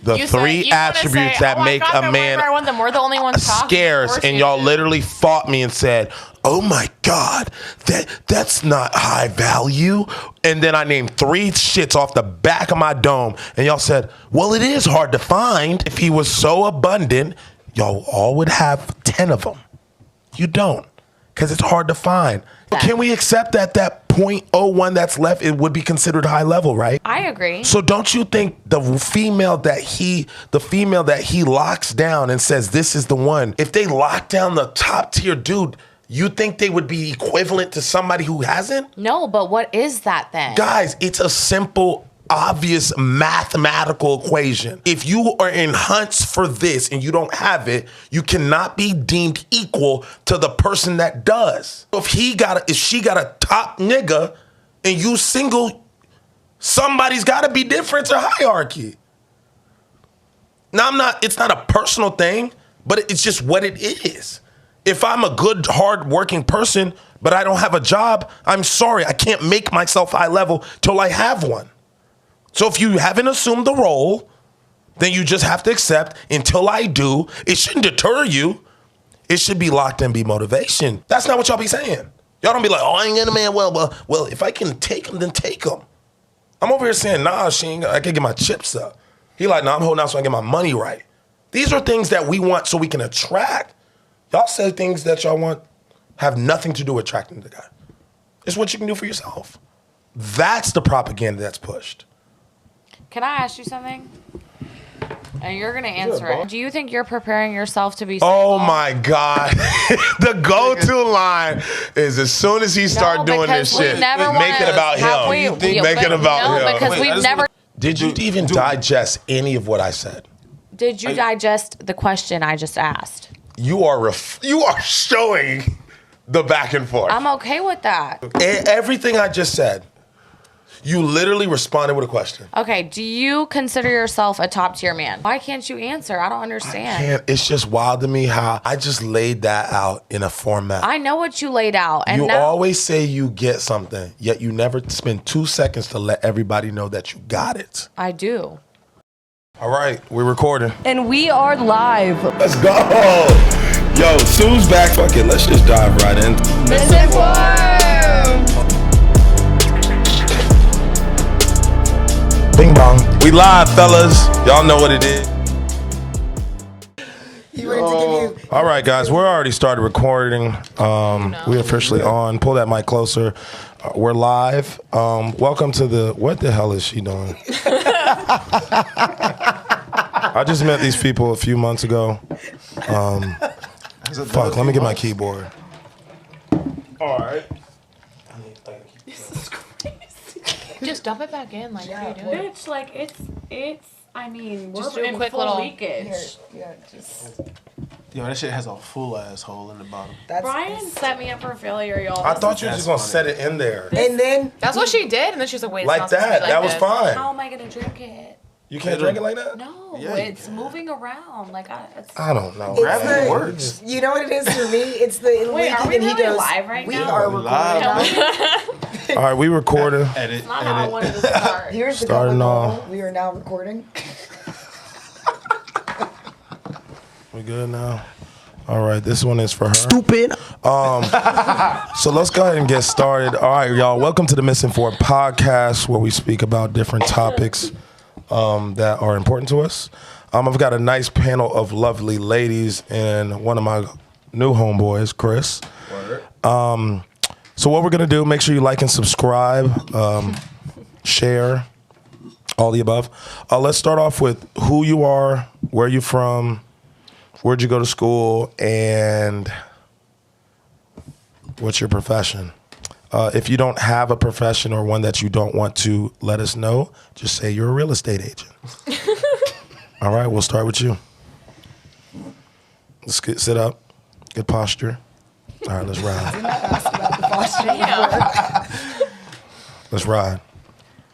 the three attributes that make a man we're the only ones scarce, and y'all literally fought me and said, "Oh my God, that's not high value." And then I named 3 shits off the back of my dome, and y'all said, "Well, it is hard to find. If he was so abundant, y'all all would have 10 of them. You don't, because it's hard to find." But can we accept that 0.01 that's left, it would be considered high level, right? I agree. So don't you think the female that he locks down and says this is the one, if they lock down the top tier dude, you think they would be equivalent to somebody who hasn't? No, but what is that then? Guys, it's a simple, obvious mathematical equation. If you are in hunts for this and you don't have it, you cannot be deemed equal to the person that does. If she got a top nigga and you single, somebody's got to be different to hierarchy. Now it's not a personal thing, but it's just what it is. If I'm a good, hard-working person, but I don't have a job, I'm sorry, I can't make myself high level till I have one. So if you haven't assumed the role, then you just have to accept until I do. It shouldn't deter you. It should be locked in, be motivation. That's not what y'all be saying. Y'all don't be like, "Oh, I ain't getting a man." Well, if I can take him, then take him. I'm over here saying, "Nah, I can get my chips up." He like, "Nah, I'm holding out so I can get my money right." These are things that we want so we can attract. Y'all say things that y'all want have nothing to do with attracting the guy. It's what you can do for yourself. That's the propaganda that's pushed. Can I ask you something? And you're going to answer it. Do you think you're preparing yourself to be single? Oh my God. The go-to line is as soon as he start doing this shit, make it about him. Make it about him. Because we've never... Did you even digest any of what I said? Did you digest the question I just asked? You are showing the back and forth. I'm okay with that. Everything I just said, you literally responded with a question. Okay, do you consider yourself a top tier man? Why can't you answer? I don't understand. I can't. It's just wild to me how I just laid that out in a format. I know what you laid out. And you now, always say you get something, yet you never spend 2 seconds to let everybody know that you got it. I do. All right, we're recording. And we are live. Let's go. Yo, Sue's back. Fuck it, let's just dive right in. MISCINFORMED. Bing bong. We live, fellas. Y'all know what it is. All right, guys, we're already started recording. We're officially on. Pull that mic closer. We're live. Welcome to the... What the hell is she doing? I just met these people a few months ago. Fuck, let me get my keyboard. All right. Just dump it back in. Like, what are you doing? Bitch, like, it's, I mean, Just we're do a in quick full little leakage. Yo, that shit has a full ass hole in the bottom. Brian set me up for failure, y'all. I thought you were just going to set it in there. And then That's what she did. And then she was like, wait, Like that. That was fine. How am I gonna drink it? You can't drink it like that? No, Yeah, you it's moving around. Like, I don't know. Gravity works. you know what it is for me? It's the Wait, are we and he really goes, live right we now? are recording Live. now. All right, we recording. Edit. Not how I wanted to start. Here's the Starting double off. We are now recording. We good now? All right, this one is for her. Stupid. So let's go ahead and get started. All right, y'all, welcome to the MISCINFORMED podcast, where we speak about different topics that are important to us. I've got a nice panel of lovely ladies and one of my new homeboys, Chris. So what we're gonna do, make sure you like and subscribe, share, all the above. Let's start off with who you are, where you from, where'd you go to school, and what's your profession? If you don't have a profession or one that you don't want to let us know, just say you're a real estate agent. All right, we'll start with you. Let's sit up, good posture. All right, let's ride. Let's ride.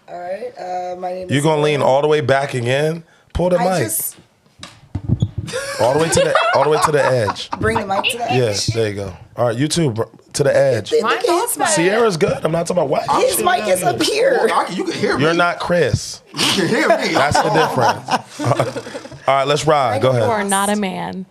All right. My name is. You're gonna lean all the way back again. Pull the mic all the way to the edge. Bring the mic to the Yeah, edge. there you go. All right, you too. to the edge. Mine goes back. Sierra's good. I'm not talking about what. His mic is up here. You can hear me. You're not Chris. You can hear me. That's the difference. All right, let's ride. Go You are ahead. not a man.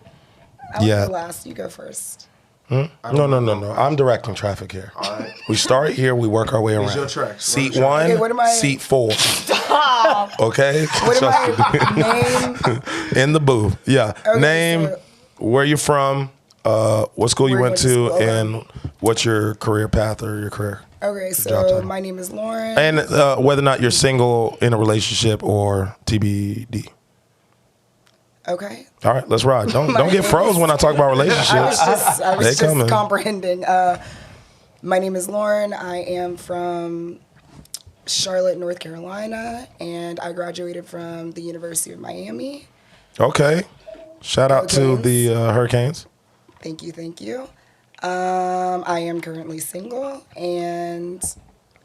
I'll Yeah. go last. You go first. No. I'm directing traffic here. All right. We start here. We work our way around. It's your tracks. Seat Run the one. Okay, what am I- Seat 4. Stop. Okay. What am I? Name. In the booth. Yeah. Okay, Name. so- Where you from? What school you Where went you to, went to school, and what's your career path or your career? Okay, job so title. my name is Lauren. And whether or not you're single, in a relationship, or TBD. Okay. All right, let's ride. Don't get froze when I talk about relationships. I was They just coming. comprehending. My name is Lauren. I am from Charlotte, North Carolina, and I graduated from the University of Miami. Okay. Shout out to Hurricanes. the Hurricanes. Thank you. I am currently single, and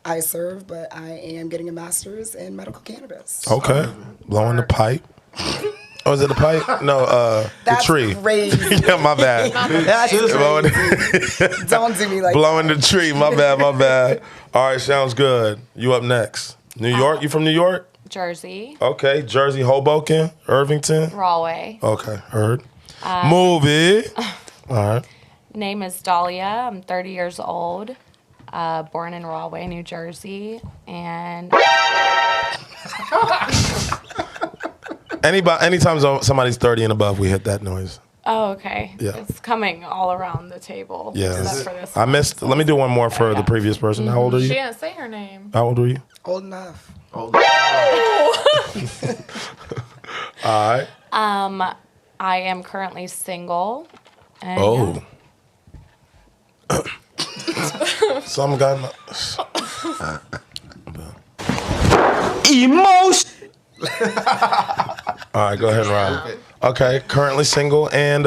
I serve, but I am getting a master's in medical cannabis. Okay. Blowing the pipe. Oh, is it the pipe? No, the That's tree. crazy. Yeah, my bad. That's Blowing, crazy. Don't do me like blowing the tree. My bad. All right, sounds good. You up next. New York? You from New York? Jersey. Okay. Jersey, Hoboken, Irvington. Rahway. Okay, heard. Movie. All right. Name is Dahlia. I'm 30 years old. Born in Rahway, New Jersey. And Anytime somebody's 30 and above, we hit that noise. oh, okay. Yeah. It's coming all around the table. Yeah. Except for this I one. missed. Let me do one more for the previous person. How old are She you? didn't say her name. How old are you? old enough. All right. I am currently single. And Oh. Some got Emotion. All right, go ahead and ride. Okay, currently single, and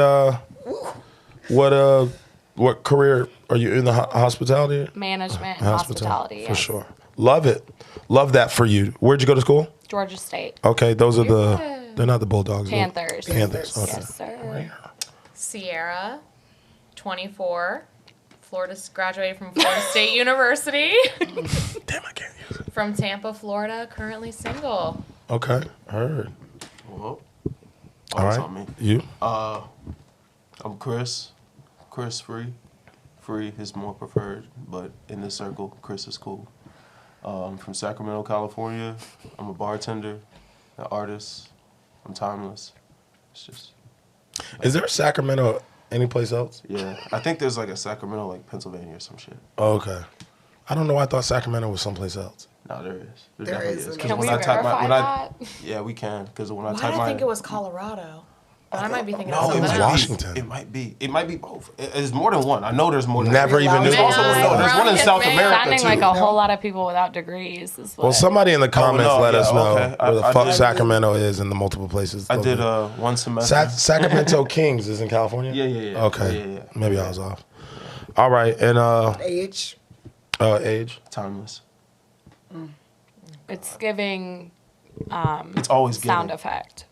what career are you in? The hospitality? management and hospitality. for yes. sure. Love it. Love that for you. Where'd you go to school? Georgia State. Okay, those are they're not the Bulldogs. they're Panthers. Panthers. Okay. Yes, sir. Sierra, 24. Graduated from Florida State University. Damn, I can't use it. From Tampa, Florida. Currently single. Okay, heard. Well, All it's right, on me. you. I'm Chris. Chris Free. Free is more preferred, but in this circle, Chris is cool. From Sacramento, California. I'm a bartender, an artist. I'm timeless. It's just, Is there a Sacramento anyplace else? yeah. I think there's like a Sacramento, like Pennsylvania or some shit. Oh, okay. I don't know why I thought Sacramento was someplace else. No, there is. There definitely is. 'Cause Can when we I type verify that? yeah, we can. Because when I Why type did my, I think it was Colorado? But I might be thinking No, of it something was else. Washington. It might be. It might be both. It's more than one. I know there's more than Never one. even knew. There's also Man, there's one in man, South man. America Sounding too. like a whole lot of people without degrees. Is what. Well, somebody in the comments no, let yeah, us know okay. where the I fuck did- Sacramento is in the multiple places. I did one semester. Sacramento Kings is in California? Yeah. Okay. Yeah. Maybe I was off. All right. And Age. age? Timeless. It's giving It's always sound giving. effect.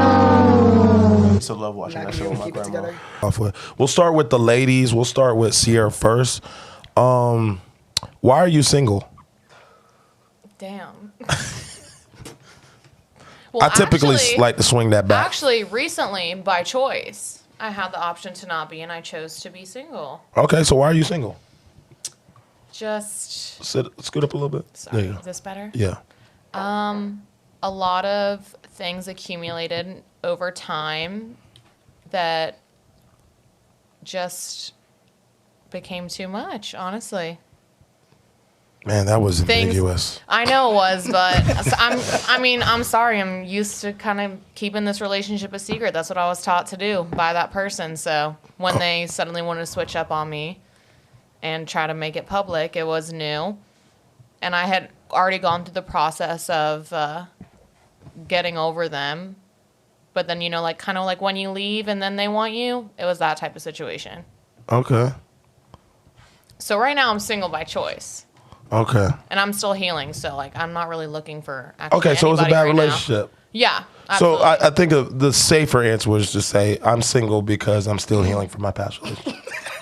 I used to love watching Not that gonna show be with able my to keep it grandma. together. Off with. We'll start with the ladies. We'll start with Sierra first. Why are you single? Damn. I typically like to swing that back. Actually, recently, by choice, I had the option to not be, and I chose to be single. Okay, so why are you single? Just, Scoot up a little bit. sorry, There you go. is this better? Yeah. A lot of things accumulated over time that just became too much, honestly. Man, that was Things- ambiguous. I know it was, but I'm sorry. I'm used to kind of keeping this relationship a secret. That's what I was taught to do by that person. So when they suddenly wanted to switch up on me and try to make it public, it was new. And I had already gone through the process of getting over them. But then, like kind of like when you leave and then they want you, it was that type of situation. Okay. So right now I'm single by choice. Okay. And I'm still healing, so like I'm not really looking for actually Okay, so it's a anybody bad right now. relationship. Yeah. So Absolutely. I think the safer answer was to say I'm single because I'm still healing from my past relationship.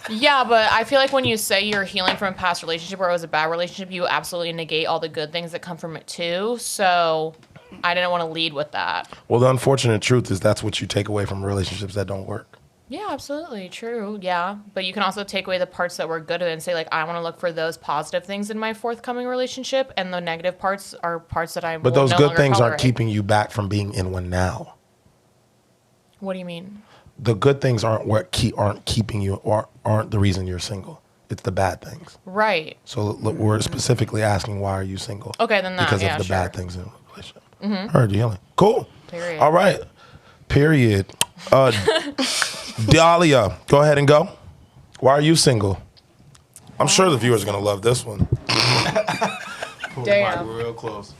Yeah, but I feel like when you say you're healing from a past relationship or it was a bad relationship, you absolutely negate all the good things that come from it too. So I didn't want to lead with that. Well, the unfortunate truth is that's what you take away from relationships that don't work. Yeah, absolutely. True. Yeah. But you can also take away the parts that were good and say, like, I want to look for those positive things in my forthcoming relationship. And the negative parts are parts that I But will those no good longer things aren't tolerate. keeping you back from being in one now. What do you mean? The good things aren't keeping you or aren't the reason you're single. It's the bad things. Right. So look, we're specifically asking why are you single? Okay, then that, because yeah, of the sure. bad things in a relationship. Heard you healing. Cool. Period. All right. Period. Dahlia, go ahead and go. Why are you single? I'm sure the viewers are gonna love this one. Damn. We're real close.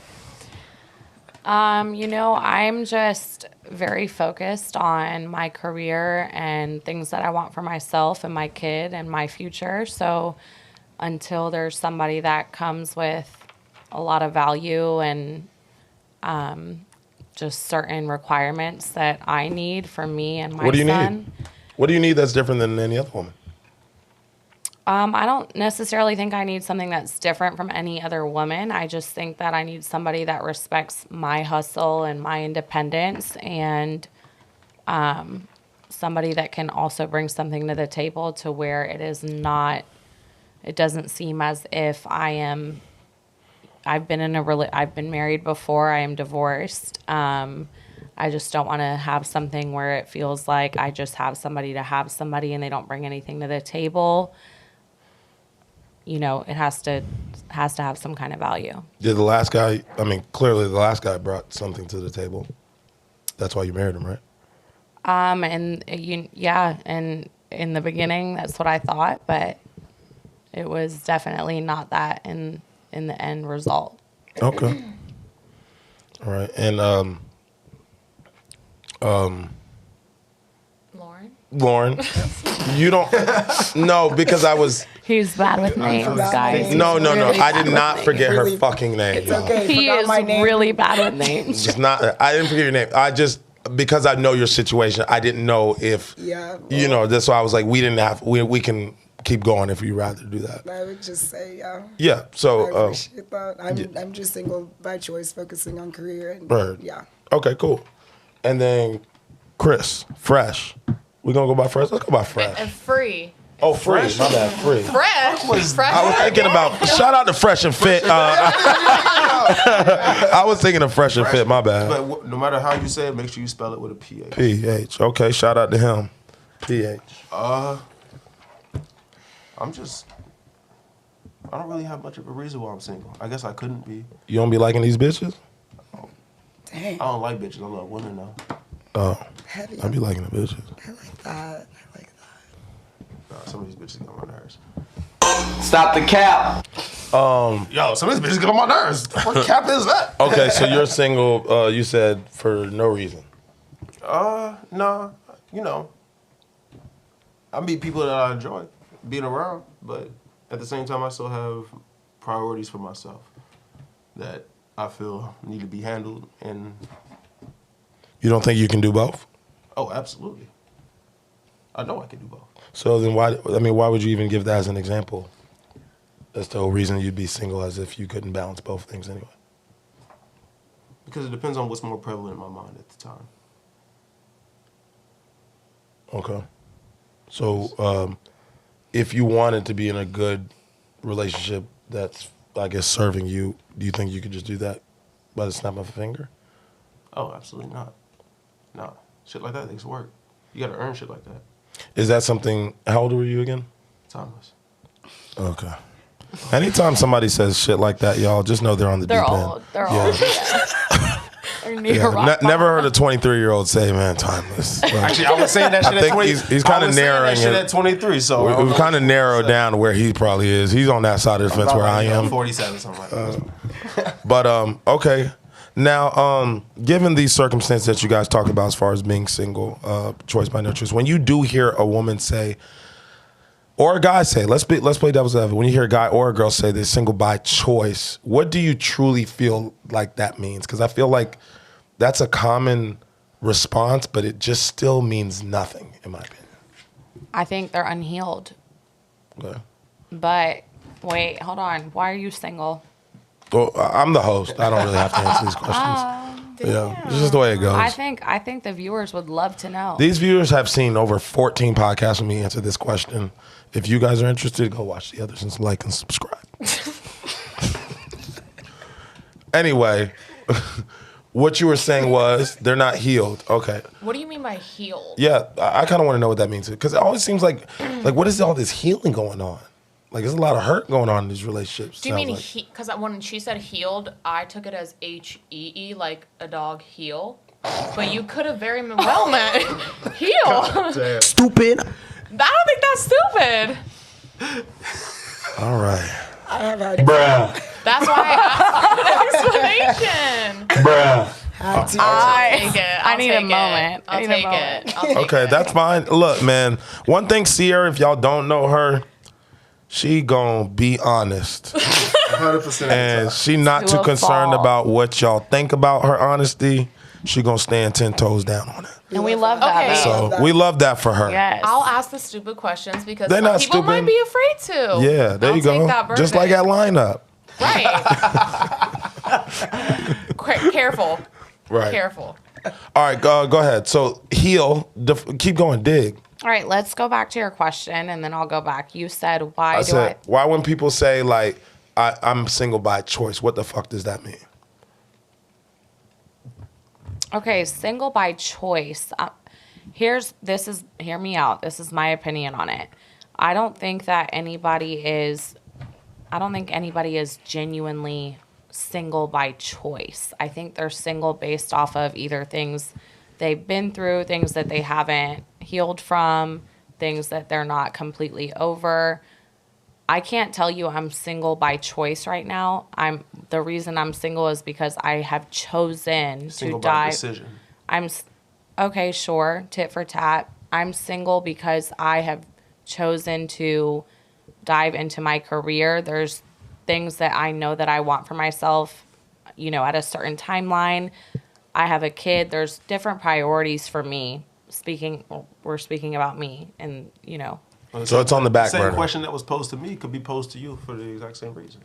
I'm just very focused on my career and things that I want for myself and my kid and my future. So until there's somebody that comes with a lot of value and just certain requirements that I need for me and my What do you son. need? What do you need that's different than any other woman? I don't necessarily think I need something that's different from any other woman. I just think that I need somebody that respects my hustle and my independence and somebody that can also bring something to the table to where it doesn't seem as if I've been married before, I am divorced. I just don't want to have something where it feels like I just have somebody to have somebody and they don't bring anything to the table. It has to have some kind of value. Did the last guy, clearly the last guy brought something to the table. That's why you married him, right? And in the beginning, that's what I thought, but it was definitely not that in the end result. Okay. All right. And Lauren, you don't, no, because I was, He's bad with names, guys. no, He's really I bad did with not names. forget her Really? fucking name. It's y'all. okay. He Forgot is my name. really bad with names. It's not, I didn't forget your name. I just, because I know your situation, I didn't know if, Yeah. that's why I was like, we can keep going if you'd rather do that. I would just say, yeah. Yeah. I So, appreciate that. I'm just single by choice, focusing on career. And, Right. Yeah. okay, cool. And then Chris, Fresh. We're going to go by Fresh? Let's go by Fresh. Free. Oh, Free. My bad, Free. Fresh. Fresh. I was thinking about, shout out to Fresh and Fit. I was thinking of Fresh and Fit, my bad. But no matter how you say it, make sure you spell it with a PH. PH. Okay, shout out to him. PH. I don't really have much of a reason why I'm single. I guess I couldn't be. You don't be liking these bitches? Dang. I don't like bitches. I love women though. Oh, Heavy. I be liking the bitches. I like that. Nah, some of these bitches get on my nerves. Stop the cap. Yo, some of these bitches get on my nerves. What cap is that? Okay, so you're single, you said, for no reason. Nah. I meet people that I enjoy being around, but at the same time, I still have priorities for myself that I feel need to be handled. And You don't think you can do both? oh, absolutely. I know I can do both. So then why would you even give that as an example? That's the whole reason you'd be single, as if you couldn't balance both things anyway. Because it depends on what's more prevalent in my mind at the time. Okay. So if you wanted to be in a good relationship that's, I guess, serving you, do you think you could just do that by the snap of a finger? Oh, absolutely not. No. Shit like that takes work. You gotta earn shit like that. Is that something, how old were you again? Timeless. Okay. Anytime somebody says shit like that, y'all, just know they're on the They're deep all, end. they're all, They're near Yeah. rock Never heard bottom. a 23-year-old say, man, timeless. Like, Actually, I was saying that shit I at think 20. he's kinda I was saying narrowing that shit it. at 23, so I don't we've know kind of what narrowed to say. down to where he probably is. He's on that side of the fence where I am. 47, something like that. But okay. Now, given these circumstances that you guys talked about as far as being single, choice by no choice, when you do hear a woman say, or a guy say, let's play devil's advocate. When you hear a guy or a girl say they're single by choice, what do you truly feel like that means? Because I feel like that's a common response, but it just still means nothing, in my opinion. I think they're unhealed. Okay. But wait, hold on. Why are you single? Well, I'm the host. I don't really have to answer these questions. Yeah, it's just the way it goes. I think the viewers would love to know. These viewers have seen over 14 podcasts with me answer this question. If you guys are interested, go watch the others and like and subscribe. Anyway, what you were saying was they're not healed. Okay. What do you mean by healed? Yeah, I kind of want to know what that means because it always seems like what is all this healing going on? Like there's a lot of hurt going on in these relationships. Do you mean like. because when she said healed, I took it as HEE, like a dog heel. But you could have very well meant heal. Stupid. I don't think that's stupid. All right. I have had Bruh. That's why I asked for an explanation. Bruh. had to. I'll take it. I need a moment. I'll take it. I'll take Okay, it. that's fine. Look, man, one thing, Sierra, if y'all don't know her, she gonna be honest. 100%. And she not To too a concerned fault. about what y'all think about her honesty. She gonna stand 10 toes down on it. And we love that. Okay. though. So we love that for her. Yes. I'll ask the stupid questions because They're not people might stupid. be afraid to. Yeah, there I'll you go. take that Just like burden. that lineup. Right. Careful. Right. Careful. All right, go ahead. So heal. Keep going. Dig. All right, let's go back to your question, and then I'll go back. You said, I said, why when people say like I'm single by choice, what the fuck does that mean? Okay, single by choice. Hear me out. This is my opinion on it. I don't think anybody is genuinely single by choice. I think they're single based off of either things they've been through, things that they haven't healed from, things that they're not completely over. I can't tell you I'm single by choice right now. The reason I'm single is because I have chosen Single to by dive. decision. Okay, sure, tit for tat. I'm single because I have chosen to dive into my career. There's things that I know that I want for myself, at a certain timeline. I have a kid. There's different priorities for me. We're speaking about me, and So it's on the back Same burner. question that was posed to me could be posed to you for the exact same reason.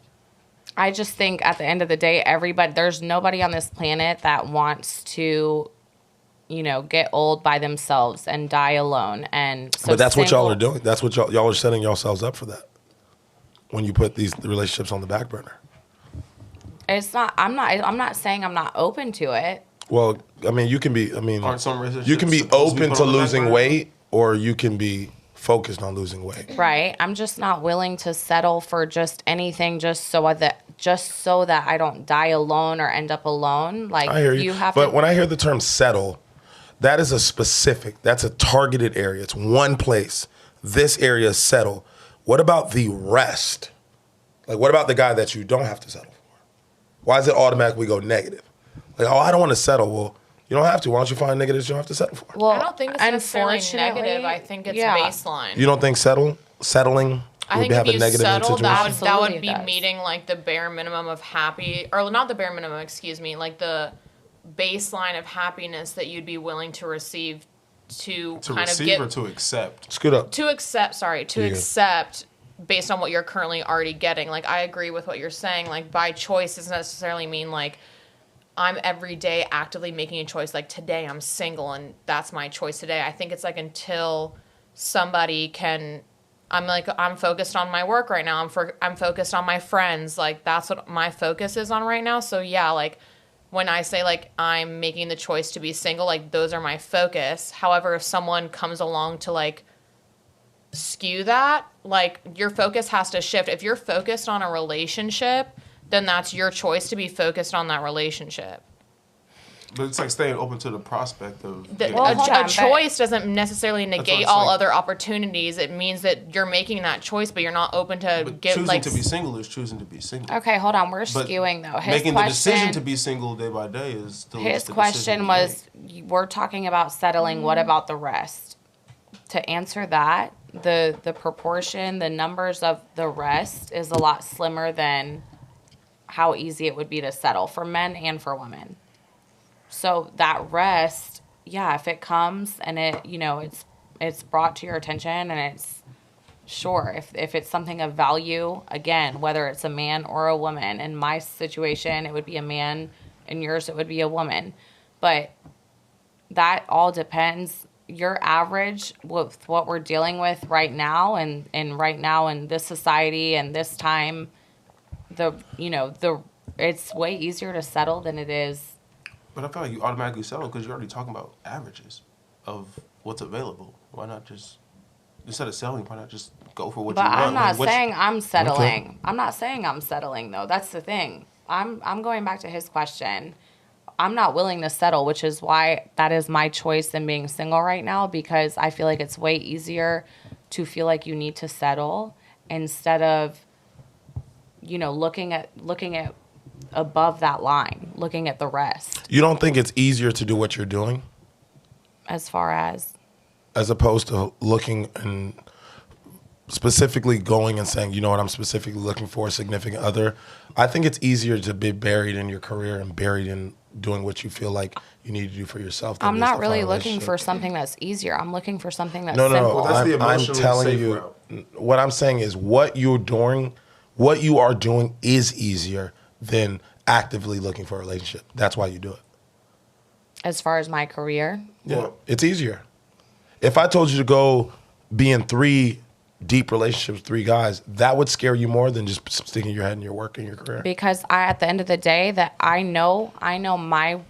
I just think at the end of the day, there's nobody on this planet that wants to, get old by themselves and die alone. And so But that's what y'all are single- doing. That's what y'all are setting yourselves up for that. When you put these relationships on the back burner. It's not. I'm not saying I'm not open to it. Well, I mean, you can be. Aren't some relationships You can be supposed to be open put to on the back losing burner? weight, or you can be focused on losing weight. Right. I'm just not willing to settle for just anything just so that I don't die alone or end up alone. Like I hear you. have But to. when I hear the term settle, that is that's a targeted area. It's one place. This area is settle. What about the rest? Like, what about the guy that you don't have to settle for? Why does it automatically go negative? Like, I don't want to settle. Well, you don't have to. Why don't you find negatives you don't have to settle for? well, I don't think it's necessarily unfortunately, negative. I think it's yeah. baseline. You don't think settling I would think have if a you negative settle, that situation? would Absolutely be it does. meeting like the bare minimum of or not the bare minimum, excuse me, like the baseline of happiness that you'd be willing to receive to kind of receive get or to accept? Scoot up. to accept. Sorry, to Yeah. accept based on what you're currently already getting. Like I agree with what you're saying. Like by choice doesn't necessarily mean like I'm every day actively making a choice. Like today I'm single and that's my choice today. I think it's like until somebody can. I'm focused on my work right now. I'm focused on my friends. Like that's what my focus is on right now. So yeah, like when I say like I'm making the choice to be single, like those are my focus. However, if someone comes along to like skew that, like your focus has to shift. If you're focused on a relationship, then that's your choice to be focused on that relationship. But it's like staying open to the prospect of getting Well, hold A on, but- choice doesn't necessarily negate I'm all saying. other opportunities. It means that you're making that choice, but you're not open to but get choosing like. to be single is choosing to be single. Okay, hold on. We're But skewing though. making the decision to be single day by day is still His the question decision you was, we're talking about settling. What about the rest? To answer that, the proportion, the numbers of the rest is a lot slimmer than how easy it would be to settle for men and for women. So that rest, yeah, if it comes and it, you know, it's brought to your attention and it's sure, if it's something of value, again, whether it's a man or a woman, in my situation, it would be a man, in yours, it would be a woman. But that all depends. Your average with what we're dealing with right now and right now in this society and this time, it's way easier to settle than it is. But I feel like you automatically settle because you're already talking about averages of what's available. Why not just, instead of settling, why not just go for what But you want? I'm not Like, saying I'm settling. Okay. I'm not saying I'm settling though. That's the thing. I'm going back to his question. I'm not willing to settle, which is why that is my choice in being single right now, because I feel like it's way easier to feel like you need to settle instead of, looking at above that line, looking at the rest. You don't think it's easier to do what you're doing As far as opposed to looking and specifically going and saying, you know what, I'm specifically looking for a significant other. I think it's easier to be buried in your career and buried in doing what you feel like you need to do for yourself. I'm not really looking for something that's easier. I'm looking for something that's No. simple. Well, that's the I'm emotionally telling safe you, route. what I'm saying is what you are doing is easier than actively looking for a relationship. That's why you do it. As far as my career, Yeah, it's easier. If I told you to go be in 3 deep relationships with 3 guys, that would scare you more than just sticking your head in your work and your career. because at the end of the day, that I know my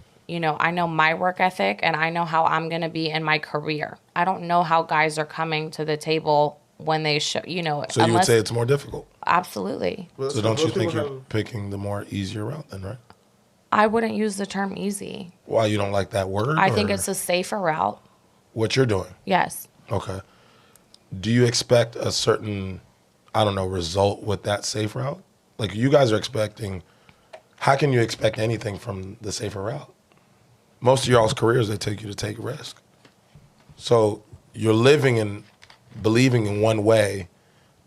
work ethic and I know how I'm going to be in my career. I don't know how guys are coming to the table when they show, So you would say it's more difficult. Absolutely. So don't you think you're picking the more easier route then, right? I wouldn't use the term easy. Why, you don't like that word? I think or it's a safer route. what you're doing. Yes. Okay. Do you expect a certain, result with that safe route? Like you guys are expecting, how can you expect anything from the safer route? Most of y'all's careers, they take you to take risk. So you're living and believing in one way,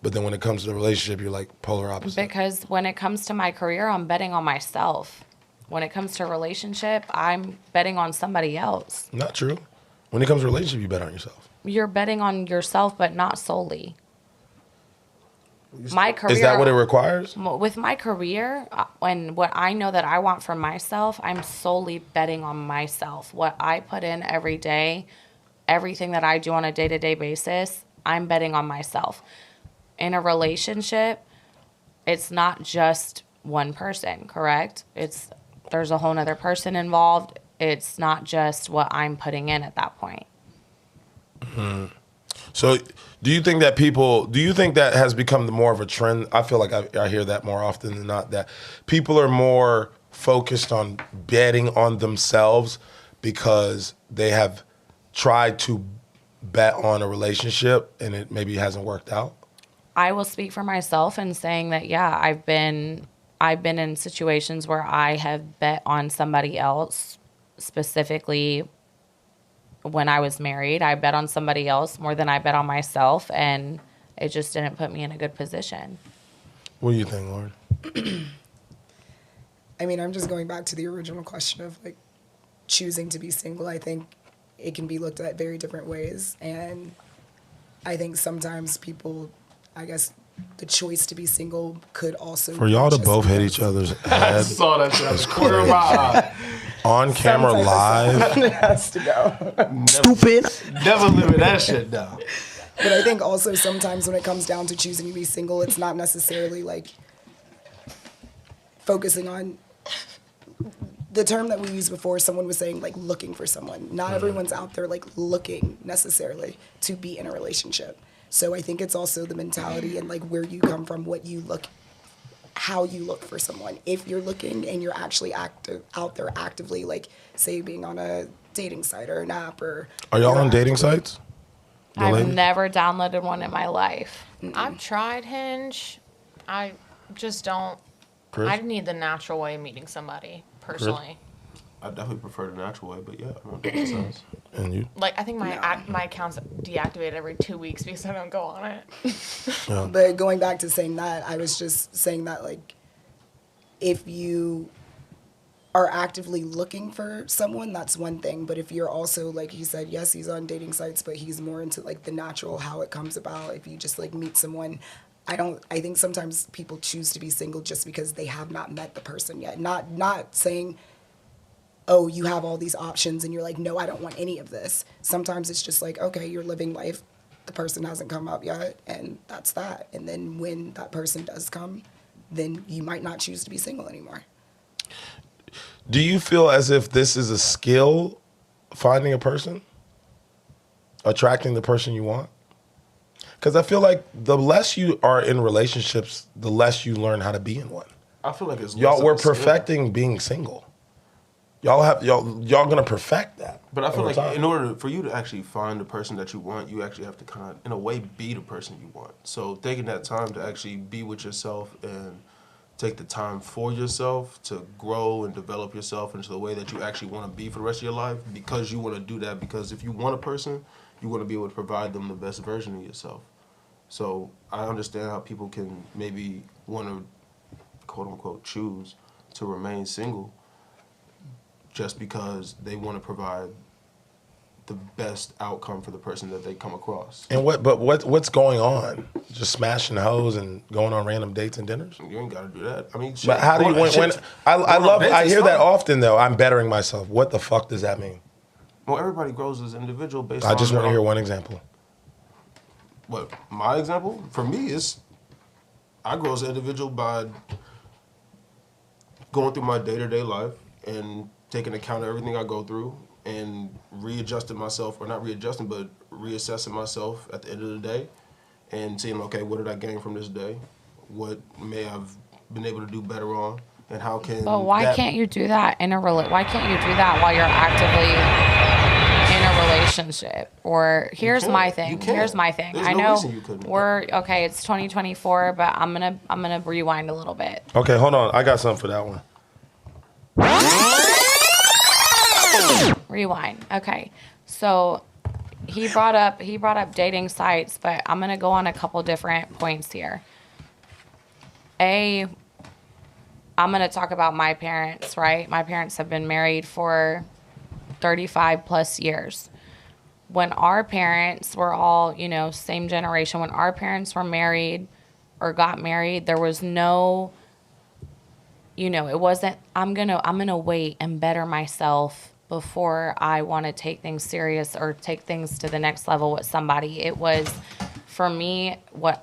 but then when it comes to the relationship, you're like polar opposite. Because when it comes to my career, I'm betting on myself. When it comes to a relationship, I'm betting on somebody else. Not true. When it comes to a relationship, you bet on yourself. You're betting on yourself, but not solely. My career. Is that what it requires? With my career and what I know that I want for myself, I'm solely betting on myself. What I put in every day, everything that I do on a day-to-day basis, I'm betting on myself. In a relationship, it's not just one person, correct? There's a whole nother person involved. It's not just what I'm putting in at that point. Mm-hmm. So do you think that has become more of a trend? I feel like I hear that more often than not, that people are more focused on betting on themselves because they have tried to bet on a relationship and it maybe hasn't worked out? I will speak for myself in saying that, yeah, I've been in situations where I have bet on somebody else. Specifically, when I was married, I bet on somebody else more than I bet on myself, and it just didn't put me in a good position. What do you think, Lauren? I mean, I'm just going back to the original question of like choosing to be single. I think it can be looked at very different ways, and I think sometimes people, I guess, the choice to be single could also For y'all to just both hit be- each other's I head saw that shit. That's quarter mile. on camera live. It has to go. Stupid. Never living that shit down. But I think also sometimes when it comes down to choosing to be single, it's not necessarily like focusing on the term that we used before. Someone was saying like looking for someone. Not everyone's out there like looking necessarily to be in a relationship. So I think it's also the mentality and like where you come from, what you look, how you look for someone. If you're looking and you're actually out there actively, like say being on a dating site or an app or. Are y'all you're on dating actively- sites? I've lady? never downloaded one in my life. I've tried Hinge. I just don't. Chris? I need the natural way of meeting somebody personally. I definitely prefer the natural way, but yeah, I'm on both sides. And you? Like, I think my account's deactivated every 2 weeks because I don't go on it. But going back to saying that, I was just saying that, like, if you are actively looking for someone, that's one thing. But if you're also, like he said, yes, he's on dating sites, but he's more into, like, the natural, how it comes about. If you just, like, meet someone, I think sometimes people choose to be single just because they have not met the person yet. Not saying, oh, you have all these options and you're like, no, I don't want any of this. Sometimes it's just like, okay, you're living life. The person hasn't come up yet, and that's that. And then when that person does come, then you might not choose to be single anymore. Do you feel as if this is a skill, finding a person? Attracting the person you want? Because I feel like the less you are in relationships, the less you learn how to be in one. I feel like it's Y'all, we're perfecting being single. Y'all gonna perfect that. But I feel over like time. in order for you to actually find the person that you want, you actually have to kind of, in a way, be the person you want. So taking that time to actually be with yourself and take the time for yourself to grow and develop yourself into the way that you actually want to be for the rest of your life, because you want to do that, because if you want a person, you want to be able to provide them the best version of yourself. So I understand how people can maybe want to, quote unquote, choose to remain single just because they want to provide the best outcome for the person that they come across. And what's going on? Just smashing hoes and going on random dates and dinners? You ain't got to do that. I mean, shit, But how do you when I hear that often though, I'm bettering myself. What the fuck does that mean? Well, everybody grows as an individual based on I just want to their hear own- one example. What, my example? For me, is I grow as an individual by going through my day-to-day life and taking account of everything I go through and readjusting myself, or not readjusting, but reassessing myself at the end of the day and seeing, okay, what did I gain from this day? What may I've been able to do better on? And how can But why can't you do that in a why can't you do that while you're actively in a relationship? Or here's can. my You thing. can. Here's my thing. There's I no know reason you couldn't. we're okay, it's 2024, but I'm gonna rewind a little bit. Okay, hold on. I got something for that one. Rewind. Okay. So he brought up dating sites, but I'm gonna go on a couple different points here. I'm going to talk about my parents, right? My parents have been married for 35 plus years. When our parents were all, same generation, when our parents were married or got married, there was no, it wasn't, I'm going to wait and better myself before I want to take things serious or take things to the next level with somebody. It was, for me,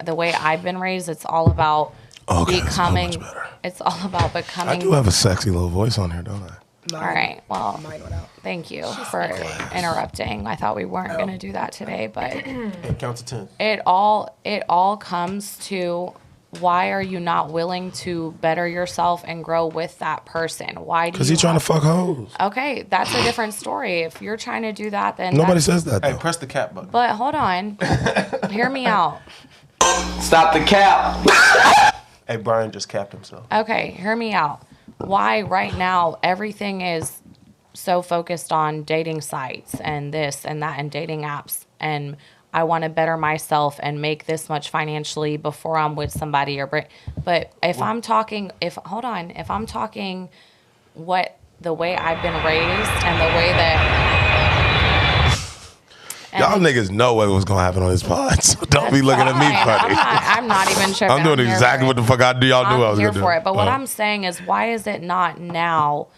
the way I've been raised, it's all about becoming, so much better. it's all about becoming. I do have a sexy little voice on here, don't I? All right. Well, Mine went out. thank you for interrupting. I thought we weren't going to do that today, but Hey, count to 10. it all comes to, why are you not willing to better yourself and grow with that person? Why do you? Because he's trying to fuck hoes. Okay, that's a different story. If you're trying to do that, then Nobody says that Hey, though. press the cap button. But hold on, hear me out. Stop the cap. Hey, Brian just capped himself. Okay, hear me out. Why right now everything is so focused on dating sites and this and that and dating apps, and I want to better myself and make this much financially before I'm with somebody but if I'm talking what the way I've been raised and the way that Y'all niggas know what was going to happen on this pod, so don't be looking at me funny. I'm not even tripping. I'm doing here exactly for what the fuck I do. Y'all knew I was here going to do. for it. But what I'm saying is, why is it not now?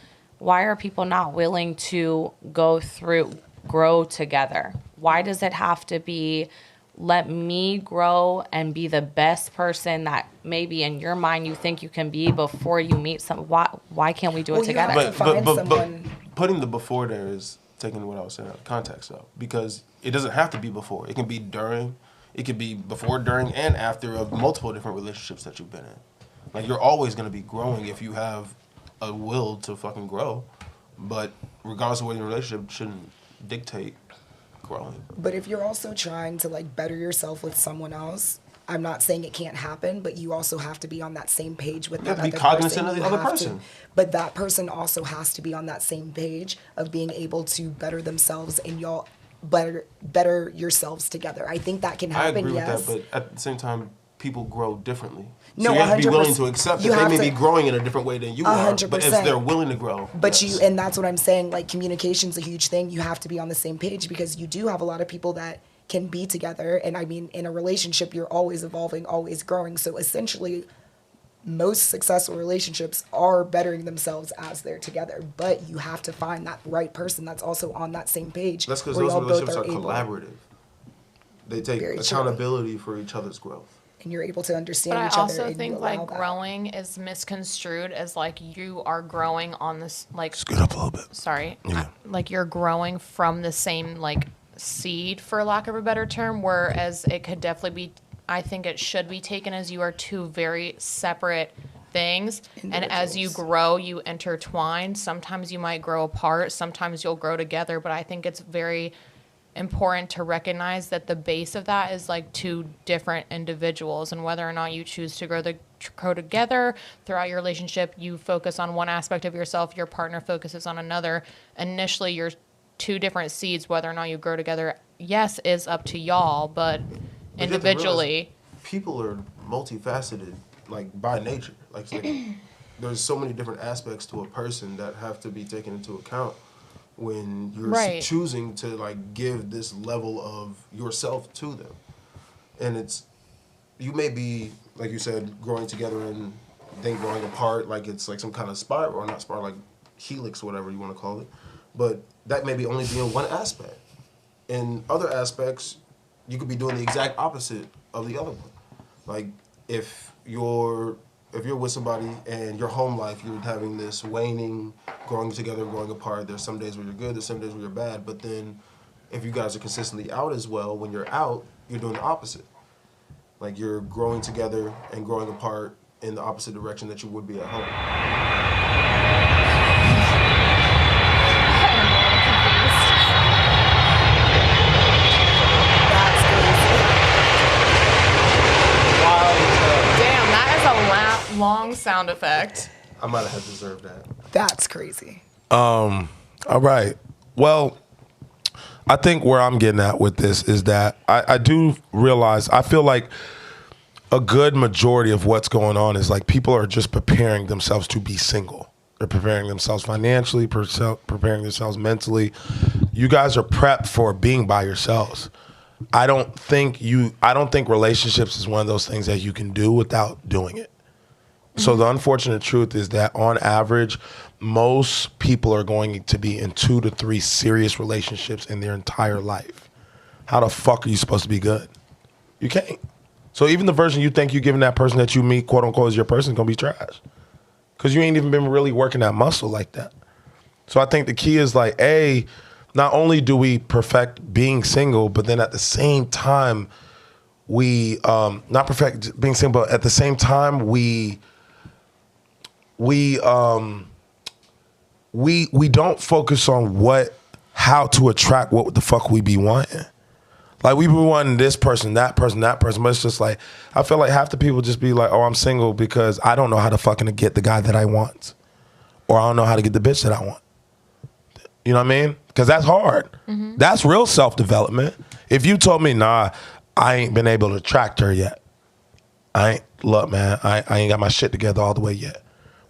Why are people not willing to grow together? Why does it have to be, let me grow and be the best person that maybe in your mind you think you can be before you meet why can't we do it Well, you have together? to find but someone. putting the before there is taking what I was saying out of context, though, because it doesn't have to be before. It can be during. It could be before, during, and after of multiple different relationships that you've been in. Like, you're always going to be growing if you have a will to fucking grow. But regardless of what your relationship, shouldn't dictate growing. But if you're also trying to like better yourself with someone else, I'm not saying it can't happen, but you also have to be on that same page with You that have to be other cognizant person. of the You other have person. But that person also has to be on that same page of being able to better themselves, and y'all better yourselves together. I think that can I happen, agree yes. with that, but at the same time, people grow differently. No, So you have to be willing 100%. to accept You that they have may to- be growing in a different way than you are. But if 100%. they're willing to grow. But yes. and that's what I'm saying, like communication's a huge thing. You have to be on the same page, because you do have a lot of people that can be together. And I mean, in a relationship, you're always evolving, always growing. So essentially, most successful relationships are bettering themselves as they're together. But you have to find that right person that's also on that same page. That's because where those y'all both relationships are able- collaborative. They take Very true. accountability for each other's growth. And you're able to understand But I each other. also and you think allow like that. growing is misconstrued as like you are growing on this like Scoot up a little bit. sorry, Yeah. like you're growing from the same like seed, for lack of a better term, whereas it could definitely be, I think it should be taken as you are two very separate things, and as you Individuals. grow you intertwine. Sometimes you might grow apart, sometimes you'll grow together, but I think it's very important to recognize that the base of that is like two different individuals, and whether or not you choose to grow together throughout your relationship, you focus on one aspect of yourself, your partner focuses on another. Initially, you're two different seeds. Whether or not you grow together, yes, is up to y'all, but But you have to individually, realize people are multifaceted, like by nature. Like there's so many different aspects to a person that have to be taken into account when you're Right. choosing to like give this level of yourself to them. And it's, you may be, like you said, growing together and then growing apart, like it's like some kind of spiral, or not spiral, like helix, whatever you want to call it. But that may be only being one aspect. In other aspects, you could be doing the exact opposite of the other one. Like if you're with somebody and your home life, you're having this waning, growing together, growing apart. There's some days where you're good, there's some days where you're bad. But then if you guys are consistently out as well, when you're out, you're doing the opposite. Like you're growing together and growing apart in the opposite direction that you would be at home. That's crazy. damn, that is a long sound effect. I might have deserved that. That's crazy. All right. Well, I think where I'm getting at with this is that I do realize, I feel like a good majority of what's going on is like people are just preparing themselves to be single. They're preparing themselves financially, preparing themselves mentally. You guys are prepped for being by yourselves. I don't think relationships is one of those things that you can do without doing it. So the unfortunate truth is that on average, most people are going to be in 2 to 3 serious relationships in their entire life. How the fuck are you supposed to be good? You can't. So even the version you think you're giving that person that you meet, quote unquote, as your person, is gonna be trash. Because you ain't even been really working that muscle like that. So I think the key is like, A, not only do we perfect being single, but then at the same time, we, not perfect being single, but at the same time, we don't focus on how to attract what the fuck we be wanting. Like we be wanting this person, that person, that person, but it's just like, I feel like half the people just be like, oh, I'm single because I don't know how to fucking get the guy that I want. Or I don't know how to get the bitch that I want. You know what I mean? Because that's hard. Mm-hmm. That's real self-development. If you told me, nah, I ain't been able to attract her yet. Look, man, I ain't got my shit together all the way yet.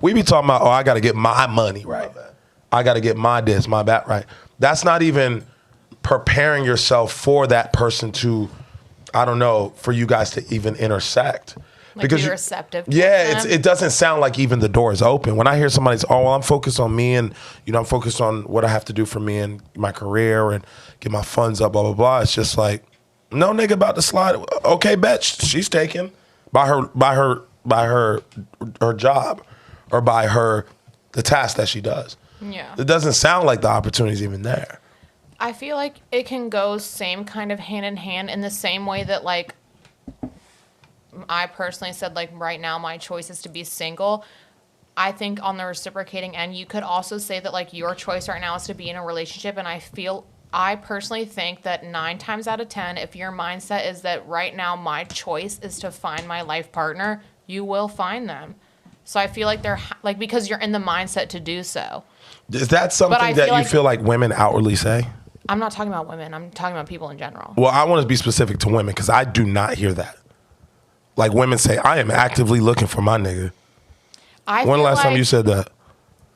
We be talking about, oh, I got to get my money right. I got to get my this, my that right. That's not even preparing yourself for that person to, I don't know, for you guys to even intersect. Like because be receptive to yeah, them. it doesn't sound like even the door is open. When I hear somebody say, oh, well, I'm focused on me and, I'm focused on what I have to do for me and my career and get my funds up, blah, blah, blah. It's just like, no nigga about to slide. Okay, bet she's taken by her job or by the task that she does. Yeah. It doesn't sound like the opportunity's even there. I feel like it can go same kind of hand in hand in the same way that like I personally said like right now my choice is to be single. I think on the reciprocating end, you could also say that like your choice right now is to be in a relationship, and I feel I personally think that 9 times out of 10, if your mindset is that right now my choice is to find my life partner, you will find them. So I feel like they're like, because you're in the mindset to do so. Is that something that you feel like women outwardly say? I'm not talking about women. I'm talking about people in general. Well, I want to be specific to women because I do not hear that. Like women say, I am actively looking for my nigga. When the last time you said that?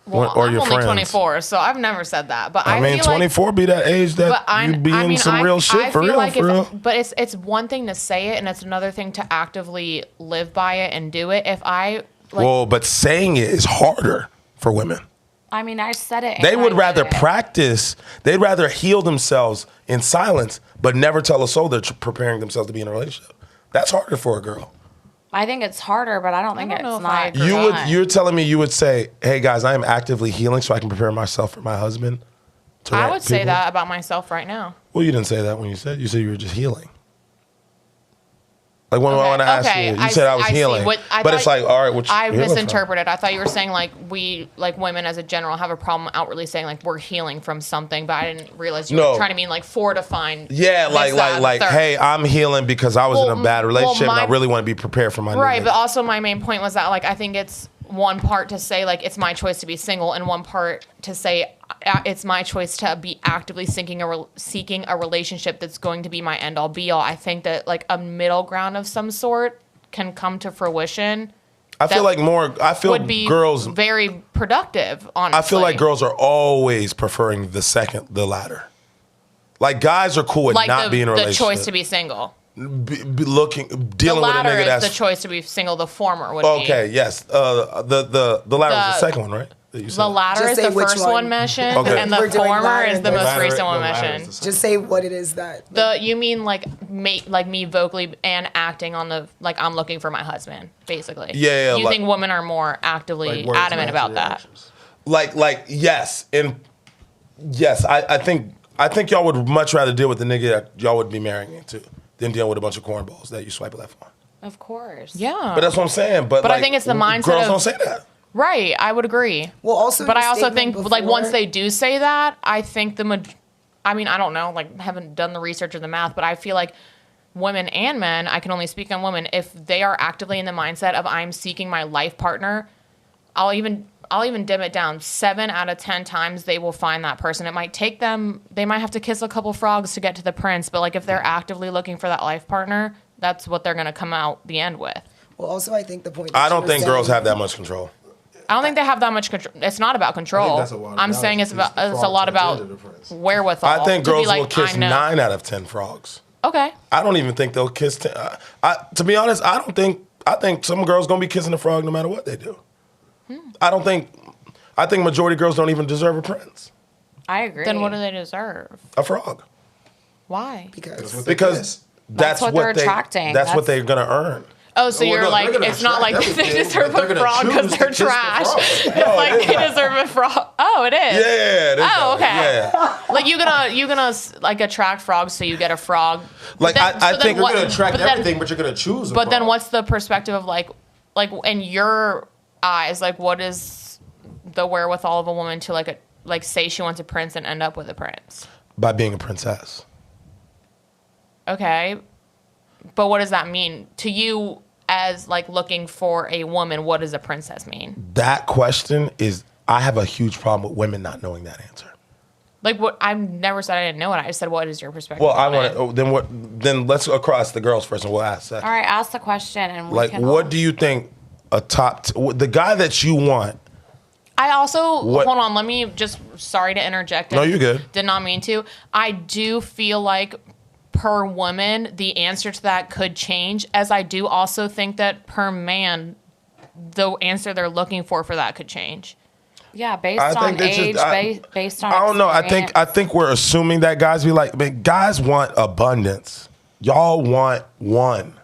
Well, or I'm your only friends? 24, so I've never said that. But I mean, feel 24 like, be that age that you be in some real shit for real. But it's one thing to say it, and it's another thing to actively live by it and do it. But saying it is harder for women. I mean, I said it. They would rather practice. They'd rather heal themselves in silence, but never tell a soul they're preparing themselves to be in a relationship. That's harder for a girl. I think it's harder, but I don't think it's not. You're telling me you would say, "Hey guys, I am actively healing so I can prepare myself for my husband." I would say that about myself right now. Well, you didn't say that when you said you were just healing. Like when I want to ask you said I was healing, but it's like, all right, I misinterpreted. I thought you were saying like women as a general have a problem outwardly saying like we're healing from something, but I didn't realize you were trying to mean like fortifying. Yeah, like hey, I'm healing because I was in a bad relationship and I really want to be prepared for my right. But also my main point was that like I think it's one part to say like it's my choice to be single, and one part to say it's my choice to be actively seeking a relationship that's going to be my end all be all. I think that like a middle ground of some sort can come to fruition. I feel like would be girls very productive. Honestly, I feel like girls are always preferring the latter. Like guys are cool with like not being in a relationship. The choice to be single. Dealing with a nigga that's the choice to be single. The former would be. Okay, yes. The latter is the second one, right? The latter is the first one mentioned, and the former is the most recent one mentioned. Just say what it is that. You mean like me vocally and acting on the like I'm looking for my husband, basically. Yeah. You think women are more actively adamant about that? Like yes, and yes, I think y'all would much rather deal with the nigga that y'all would be marrying into than deal with a bunch of cornballs that you swipe left on. Of course. Yeah. But that's what I'm saying. But I think it's the mindset. Girls don't say that. Right, I would agree. Well, also, but I also think like once they do say that, I think I mean, I don't know, like haven't done the research or the math, but I feel like women and men, I can only speak on women, if they are actively in the mindset of I'm seeking my life partner, I'll even dim it down. 7 out of 10 times they will find that person. It might take them, they might have to kiss a couple frogs to get to the prince, but like if they're actively looking for that life partner, that's what they're going to come out the end with. Well, also, I think the point. I don't think girls have that much control. I don't think they have that much control. It's not about control. I'm saying it's a lot about wherewithal. I think girls will kiss 9 out of 10 frogs. Okay. I don't even think they'll kiss 10. To be honest, I think some girls gonna be kissing a frog no matter what they do. I think majority of girls don't even deserve a prince. I agree. Then what do they deserve? A frog. Why? Because that's what they're attracting. That's what they're gonna earn. Oh, so you're like, it's not like they deserve a frog because they're trash. It's like they deserve a frog. Oh, it is. Yeah. Oh, okay. Yeah. Like you gonna like attract frogs, so you get a frog. Like I think you're gonna attract everything, but you're gonna choose a frog. But then what's the perspective of like in your eyes, like what is the wherewithal of a woman to like say she wants a prince and end up with a prince? By being a princess. Okay. But what does that mean to you as like looking for a woman? What does a princess mean? That question is, I have a huge problem with women not knowing that answer. Like what? I've never said I didn't know it. I just said, what is your perspective? Well, I want to. Then let's go across the girls first, and we'll ask that. All right, ask the question, and what do you think the guy that you want? I also hold on. Let me just. Sorry to interject. No, you're good. Did not mean to. I do feel like, per woman, the answer to that could change, as I do also think that per man, the answer they're looking for that could change. Yeah, based on age, based on I don't know. experience. I think we're assuming that guys be like, man, guys want abundance. Y'all want one.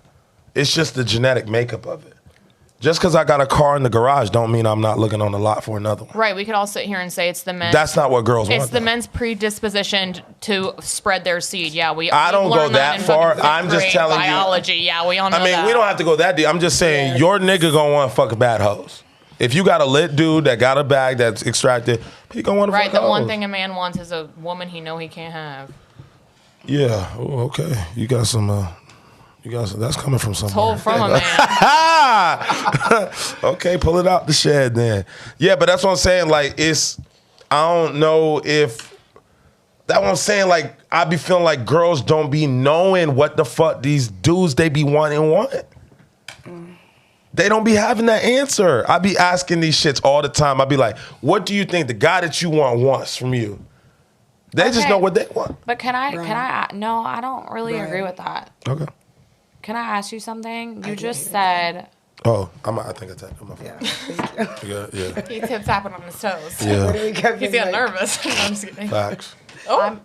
It's just the genetic makeup of it. Just because I got a car in the garage don't mean I'm not looking on the lot for another one. Right. We could all sit here and say it's the men. That's not what girls want. It's the men's predisposition to spread their seed. Yeah, I don't go that far. I'm just telling biology. you. Yeah, we all know that. I mean, we don't have to go that deep. I'm just saying your nigga gonna want to fuck bad hoes. If you got a lit dude that got a bag that's extracted, he gonna want to Right. fuck The one hoes. thing a man wants is a woman he know he can't have. Yeah. Oh, okay. You got some. That's coming from somewhere. Told from a man. Okay, pull it out the shed then. Yeah, but that's what I'm saying. Like, I don't know if. That's what I'm saying. Like, I be feeling like girls don't be knowing what the fuck these dudes they be wanting. They don't be having that answer. I be asking these shits all the time. I be like, what do you think the guy that you want wants from you? They just Okay. know what they want. But no, I don't really agree with that. Okay. Can I ask you something? You just said, Oh, I think I tapped on my phone. Yeah, thank you. Yeah. He tip tapping on his toes. Yeah. Literally kept He's being getting like, nervous. I'm just kidding. Facts. Oh.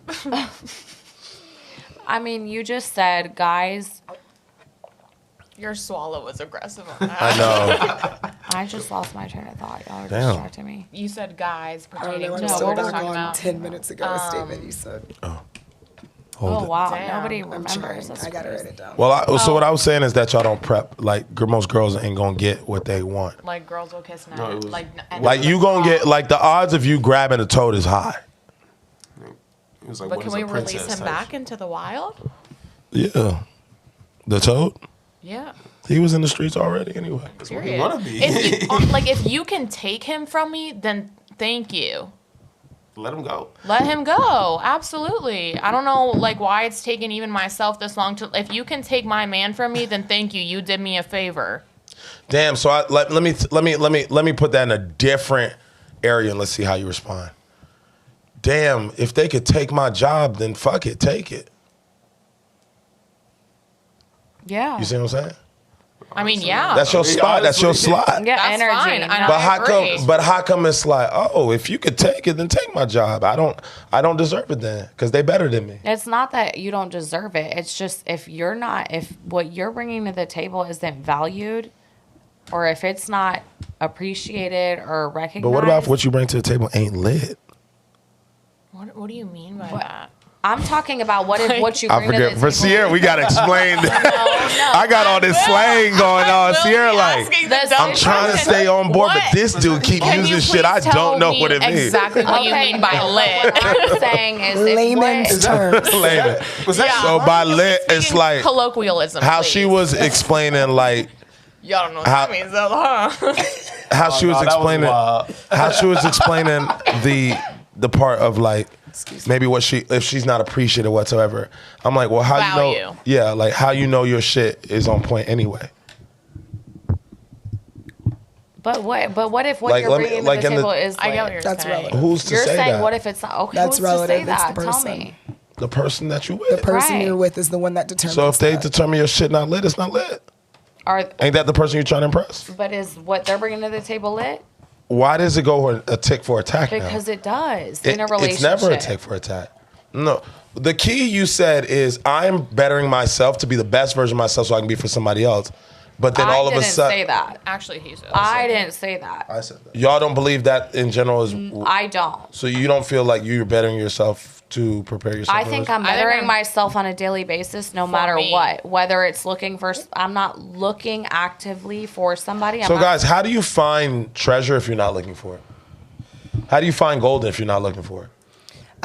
I mean, you just said guys. Your swallow was aggressive on that. I know. I just lost my train of thought. Y'all are Damn. distracting me. You said guys I don't pertaining know. to I'm No, still what what we're was back talking on about. 10 minutes ago. A statement you said. Hold Oh it. wow, Damn. nobody I'm remembers. Trying. That's I gotta crazy. write it down. Well, so what I was saying is that y'all don't prep. Like, most girls ain't gonna get what they want. Like girls will kiss now. No, it was- Like, you gonna get, like, the odds of you grabbing a toad is high. It was like, But what can is we a princess release him type back into the wild? Yeah. The toad? Yeah. He was in the streets already anyway. That's what Period. he wanna be. If you, like if you can take him from me, then thank you. Let him go. Let him go. Absolutely. I don't know like why it's taken even myself this long to. If you can take my man from me, then thank you. You did me a favor. Damn. So let me put that in a different area and let's see how you respond. Damn. If they could take my job, then fuck it, take it. Yeah. You see what I'm saying? I mean, yeah. That's your spot. That's your honestly, slot. Yeah, That's energy. fine. no. I know. But how agree. come? But how come it's like, oh, if you could take it, then take my job. I don't deserve it then, because they better than me. It's not that you don't deserve it. It's just if what you're bringing to the table isn't valued, or if it's not appreciated or recognized. But what about if what you bring to the table ain't lit? What do you mean by that? I'm talking about what if what you bring I to the forget. table. For Sierra, we gotta explain. I got all this slang going on. Sierra, like, I'm trying to stay on board, but this dude keep Can you using shit I please tell don't know me what it means. Exactly what you Okay, mean by but lit. What I'm saying is if Layman's what- terms. Layman. Yeah. So by lit, it's Speaking like colloquialism. how please. she was explaining, like Y'all don't know what how- that means, though, huh? how she was Oh, that was explaining wild. how she was explaining the part of like maybe if she's not appreciative whatsoever. I'm like, well, how you know? Value. Yeah, like how you know your shit is on point anyway. But what if what Like, you're let me- bringing like to the in the- table is I get what lit? you're That's saying. relevant. Who's to You're say saying that? what if it's not? Okay, That's who's to say relative. It's that? the Tell person. me. The person that you The with. person Right. you're with is the one that determines. So if they that. determine your shit not lit, it's not lit. Ain't that the person you're trying to impress? But is what they're bringing to the table lit? Why does it go a tick for attack now? Because it does in a relationship. It's never a tick for attack. No. The key you said is I'm bettering myself to be the best version of myself so I can be for somebody else. But then all of a didn't sudden, say that. Actually, he said. I didn't say that. I said that. y'all don't believe that in general is. I don't. So you don't feel like you're bettering yourself to prepare yourself. I for think this? I'm I think bettering I'm- myself on a daily basis, no matter me. what. Whether it's looking for, I'm not looking actively for somebody. I'm So not- guys, how do you find treasure if you're not looking for it? How do you find gold if you're not looking for it?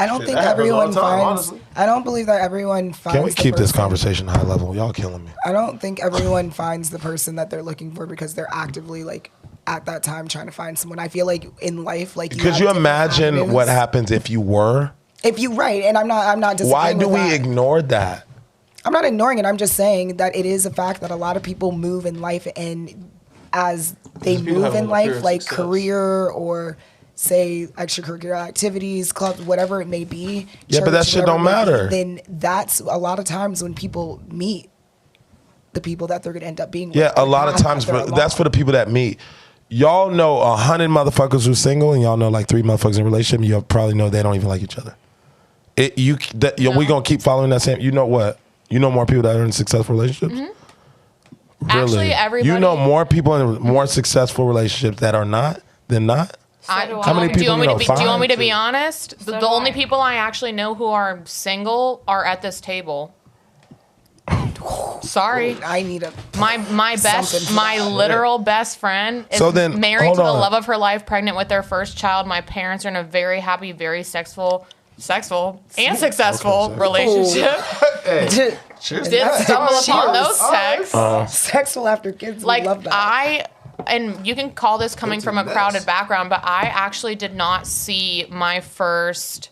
I don't think that happens all everyone the time, finds. honestly. I don't believe that everyone finds. Can we the keep this person- conversation high level? Y'all killing me. I don't think everyone finds the person that they're looking for because they're actively like at that time trying to find someone. I feel like in life, like Could have you different imagine avenues. what happens if you were? If you right, and I'm not. Why disagreeing do with we that. ignore that? I'm not ignoring it. I'm just saying that it is a fact that a lot of people move in life, and as they Because people move have in an appearance life, of like success. career or say extracurricular activities, clubs, whatever it may be. Yeah, but that church, shit whatever don't it may be, matter. Then that's a lot of times when people meet the people that they're going to end up being. Yeah, with a lot of after times they're that's for alone. the people that meet. Y'all know 100 motherfuckers who's single, and y'all know like 3 motherfuckers in a relationship. And you probably know they don't even like each other. We gonna keep following that same. You know what? You know more people that are in successful relationships. Really? Actually, everybody. You know more people in more successful relationships that are not than not. How many Do you people want me you to know? be? Do you want me to 5? be honest? So The do only I. people I actually know who are single are at this table. Sorry. I need a My Something for my that. literal best friend is So then, married hold to the on. love of her life, pregnant with their first child. My parents are in a very happy, very sexual and successful relationship. Did stumble upon those texts. sexual after kids. Like love that. and you can call this coming from a crowded background, but I actually did not see my first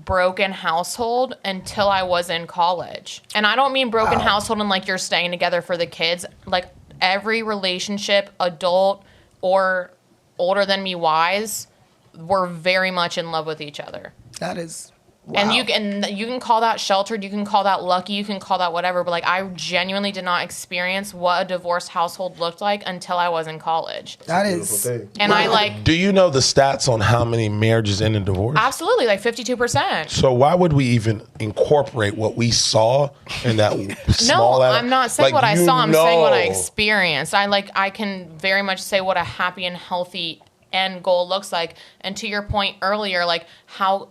broken household until I was in college. And I don't mean broken household in like you're staying together for the kids. Like every relationship, adult or older than me wise, were very much in love with each other. That is. Wow. And you can call that sheltered, you can call that lucky, you can call that whatever, but like I genuinely did not experience what a divorced household looked like until I was in college. That is. And I like Do you know the stats on how many marriages end in divorce? absolutely like 52%. So why would we even incorporate what we saw in that small? No, I'm not saying like, what I you saw, I'm saying what I know. experienced. I can very much say what a happy and healthy end goal looks like. And to your point earlier, how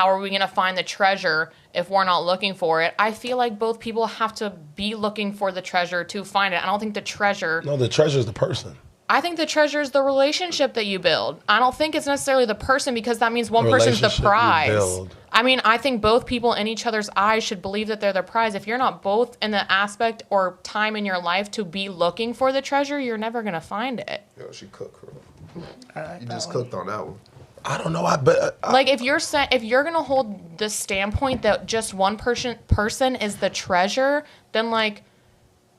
are we going to find the treasure if we're not looking for it? I feel like both people have to be looking for the treasure to find it. I don't think the treasure. No, the treasure is the person. I think the treasure is the relationship that you build. I don't think it's necessarily the person because that means one person's the Relationship you prize. build. I mean, I think both people in each other's eyes should believe that they're the prize. If you're not both in the aspect or time in your life to be looking for the treasure, you're never going to find it. Yo, she cooked, bro. You just cooked on that one. I don't know. But Like if you're gonna hold the standpoint that just one person is the treasure, then like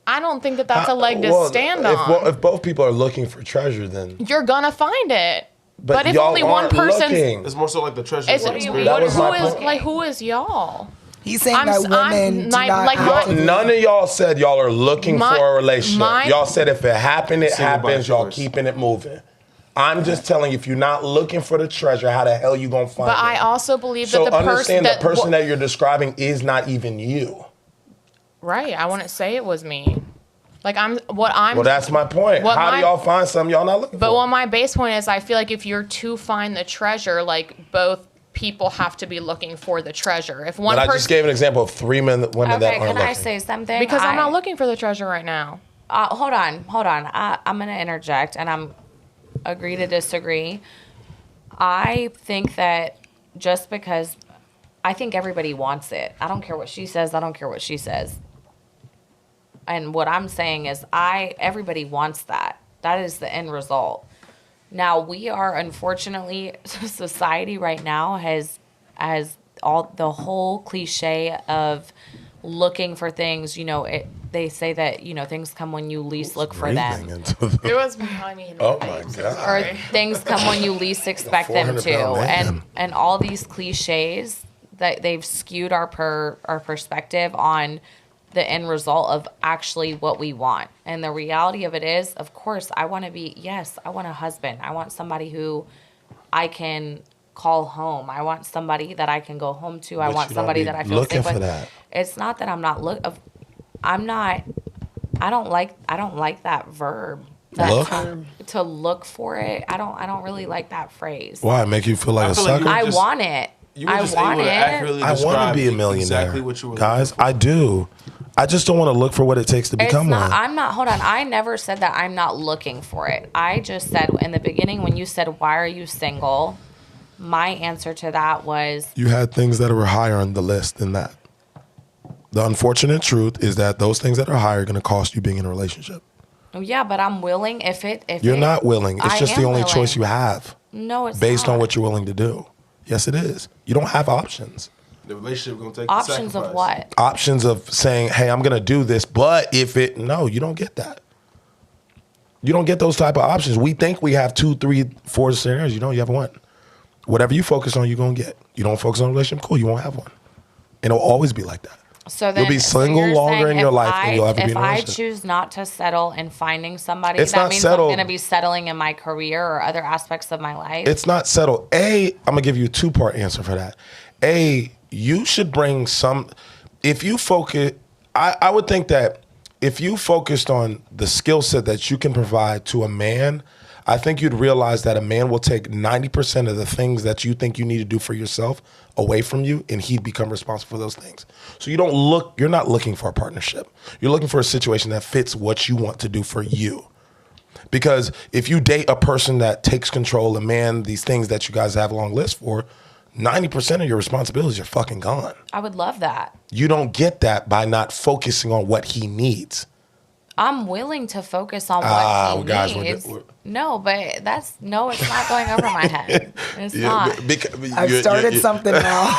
I don't think that that's a leg to stand on. If both people are looking for treasure, then You're gonna find it. But if y'all only one aren't person's looking. It's more so like the treasure. it's, of what the do you experience. That was my who is point. like who is y'all? He's saying I'm that s- I'm women do like- not like have my- to- None of y'all said y'all are looking My- for a relationship. my- Y'all said if it happened, it Single by happens. Y'all choice. keeping it moving. I'm just telling you, if you're not looking for the treasure, how the hell you gonna find But it? I also believe so that the understand person the person that you're describing is not even you. right. I wouldn't say it was me. Like I'm. Well, that's my point. What How do my- y'all find something y'all not looking But for? what my base point is, I feel like if you're to find the treasure, like both people have to be looking for the treasure. If one But I person, just gave an example of 3 women that Okay, aren't can looking. I say something? because I'm not looking for the treasure right now. Hold on. I'm going to interject, and I'm agree to disagree. I think that just because I think everybody wants it. I don't care what she says. I don't care what she says. And what I'm saying is everybody wants that. That is the end result. Now we are unfortunately society right now has all the whole cliche of looking for things, they say that, things come when you least look for them. Breathing into the- It was behind me. Oh my God. Or things come when you least expect them to. 400-pound man. And all these cliches that they've skewed our perspective on the end result of actually what we want. And the reality of it is, of course, I want a husband. I want somebody who I can call home. I want somebody that I can go home to. I But want you don't somebody be that I feel looking safe for with. that. It's not that I'm not I don't like that verb. Look? To look for it. I don't really like that phrase. Why? Make you feel like I a feel like sucker? you I just- want it. You were I just want able to it. accurately I want to describe be a millionaire. Exactly what you were Guys, looking for. I do. I just don't want to look for what it takes to It's become not, one. I'm not, hold on. I never said that I'm not looking for it. I just said in the beginning when you said, why are you single? My answer to that was, You had things that were higher on the list than that. The unfortunate truth is that those things that are higher are going to cost you being in a relationship. yeah, but I'm willing if You're not willing. It's I just the am only willing. choice you have No, it's based not. on what you're willing to do. Yes, it is. You don't have options. The relationship gonna take the Options of sacrifice. what? Options of saying, hey, I'm going to do this, but no, you don't get that. You don't get those type of options. We think we have 2, 3, 4 scenarios. You don't, you have one. Whatever you focus on, you're going to get. You don't focus on a relationship, cool, you won't have one. And it'll always be like that. So then, You'll be single you're longer saying in your if life than you'll ever be in If a I relationship. choose not to settle in finding somebody, It's that not means settled. I'm going to be settling in my career or other aspects of my life. It's not settled. I'm going to give you a 2-part answer for that. You should bring if you focus, I would think that if you focused on the skill set that you can provide to a man, I think you'd realize that a man will take 90% of the things that you think you need to do for yourself away from you, and he'd become responsible for those things. So you're not looking for a partnership. You're looking for a situation that fits what you want to do for you. Because if you date a person that takes control, a man, these things that you guys have a long list for, 90% of your responsibilities are fucking gone. I would love that. You don't get that by not focusing on what he needs. I'm willing to focus on what he guys, needs. No, but it's not going over my head. It's not. I've started something now.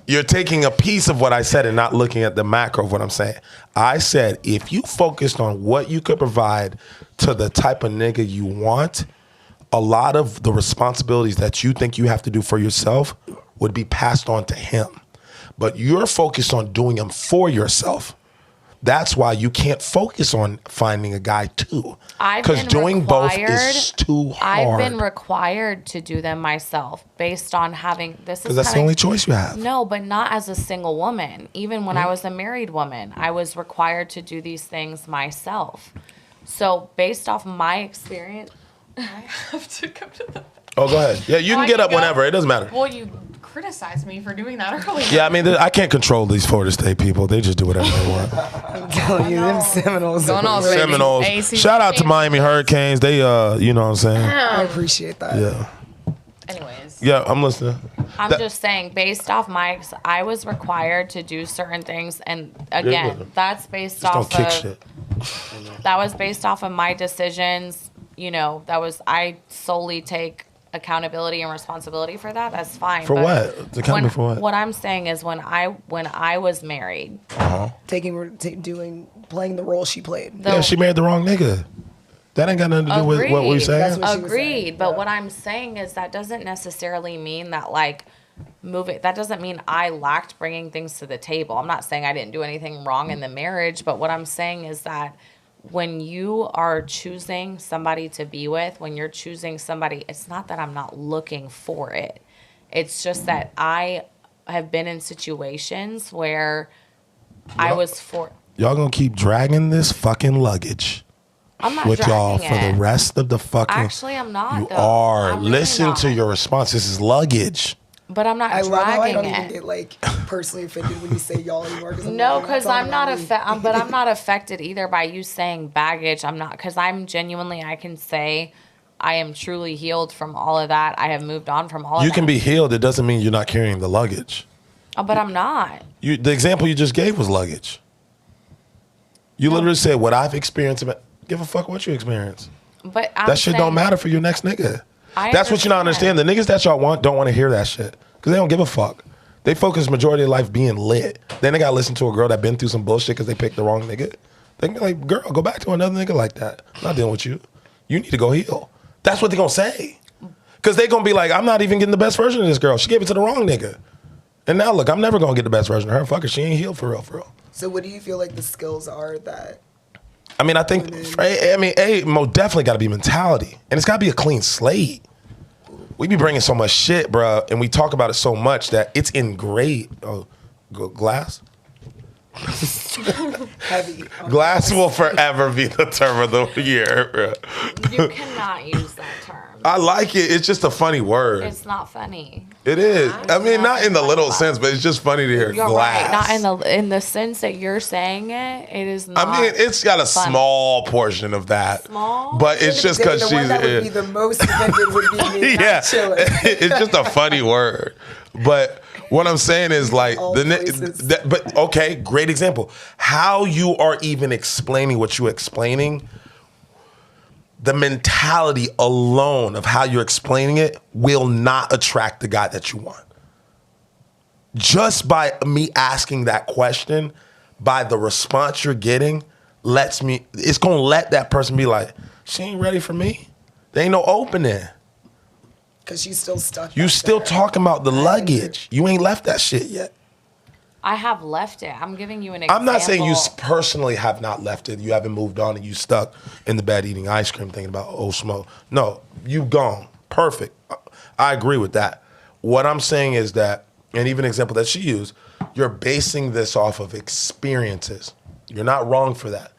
You're taking a piece of what I said and not looking at the macro of what I'm saying. I said, if you focused on what you could provide to the type of nigga you want, a lot of the responsibilities that you think you have to do for yourself would be passed on to him. But you're focused on doing them for yourself. That's why you can't focus on finding a guy too. Because doing both is too hard. I've been required to do them myself based on having this. Because that's the only choice you have. No, but not as a single woman. Even when I was a married woman, I was required to do these things myself. So based off my experience, I have to come to the. Oh, go ahead. Yeah, you can get up whenever. It doesn't matter. Well, you criticized me for doing that earlier. Yeah, I mean, I can't control these Florida State people. They just do whatever they want. I'm telling you, them Seminoles. Seminoles. Shout out to Miami Hurricanes. They, you know what I'm saying? I appreciate that. Yeah. Anyways. Yeah, I'm listening. I'm just saying, based off I was required to do certain things, and again, that's based just off don't kick of shit. That was based off of my decisions. I solely take accountability and responsibility for that. That's fine. For what? Accountable for what? What I'm saying is when I was married, playing the role she played. Yeah, she married the wrong nigga. That ain't got nothing to do with what we're saying. Agreed. But what I'm saying is that doesn't necessarily mean that that doesn't mean I lacked bringing things to the table. I'm not saying I didn't do anything wrong in the marriage, but what I'm saying is that when you are choosing somebody to be with, when you're choosing somebody, it's not that I'm not looking for it. It's just that I have been in situations where I was for. Y'all gonna keep dragging this fucking luggage. I'm not with y'all for the rest of the fucking. Actually, I'm not. You are. Listen to your response. This is luggage. But I'm not dragging love how I don't it. even get personally offended when you say y'all anymore. No, because I'm not affected. But I'm not affected either by you saying baggage. I'm not, because I'm genuinely. I can say, I am truly healed from all of that. I have moved on from all of that. You can be healed. It doesn't mean you're not carrying the luggage. Oh, but I'm not. The example you just gave was luggage. You literally said what I've experienced. Give a fuck what you experience. But that shit don't matter for your next nigga. That's what you don't understand. The niggas that y'all want don't want to hear that shit because they don't give a fuck. They focus majority of their life being lit. Then they got to listen to a girl that been through some bullshit because they picked the wrong nigga. They can be like, girl, go back to another nigga like that. I'm not dealing with you. You need to go heal. That's what they going to say. Because they going to be like, I'm not even getting the best version of this girl. She gave it to the wrong nigga. And now look, I'm never going to get the best version of her. Fuck her. She ain't healed for real, for real. So what do you feel like the skills are that... I mean, I think, most definitely got to be mentality. And it's got to be a clean slate. We be bringing so much shit, bro, and we talk about it so much that it's engraved. Oh, glass? Heavy. Glass will forever be the term of the year, bro. You cannot use that term. I like it. It's just a funny word. It's not funny. It is. I mean, not in the little sense, but it's just funny to hear You're glass. Right. Not in the sense that you're saying it. It is not. I mean, it's got a funny. Small portion of that. Small? But it's just because she's. The one that would be the most offended would be me. Yeah. Chilling. It's just a funny word. But what I'm saying is like but okay, great example. How you are even explaining what you're explaining. The mentality alone of how you're explaining it will not attract the guy that you want. Just by me asking that question, by the response you're getting, it's gonna let that person be like, she ain't ready for me. There ain't no opening. Because she's still stuck. You still talking about the luggage. You ain't left that shit yet. I have left it. I'm giving you an example. I'm not saying you personally have not left it. You haven't moved on and you stuck in the bed eating ice cream thinking about old smoke. No, you gone. Perfect. I agree with that. What I'm saying is that, and even an example that she used, you're basing this off of experiences. You're not wrong for that.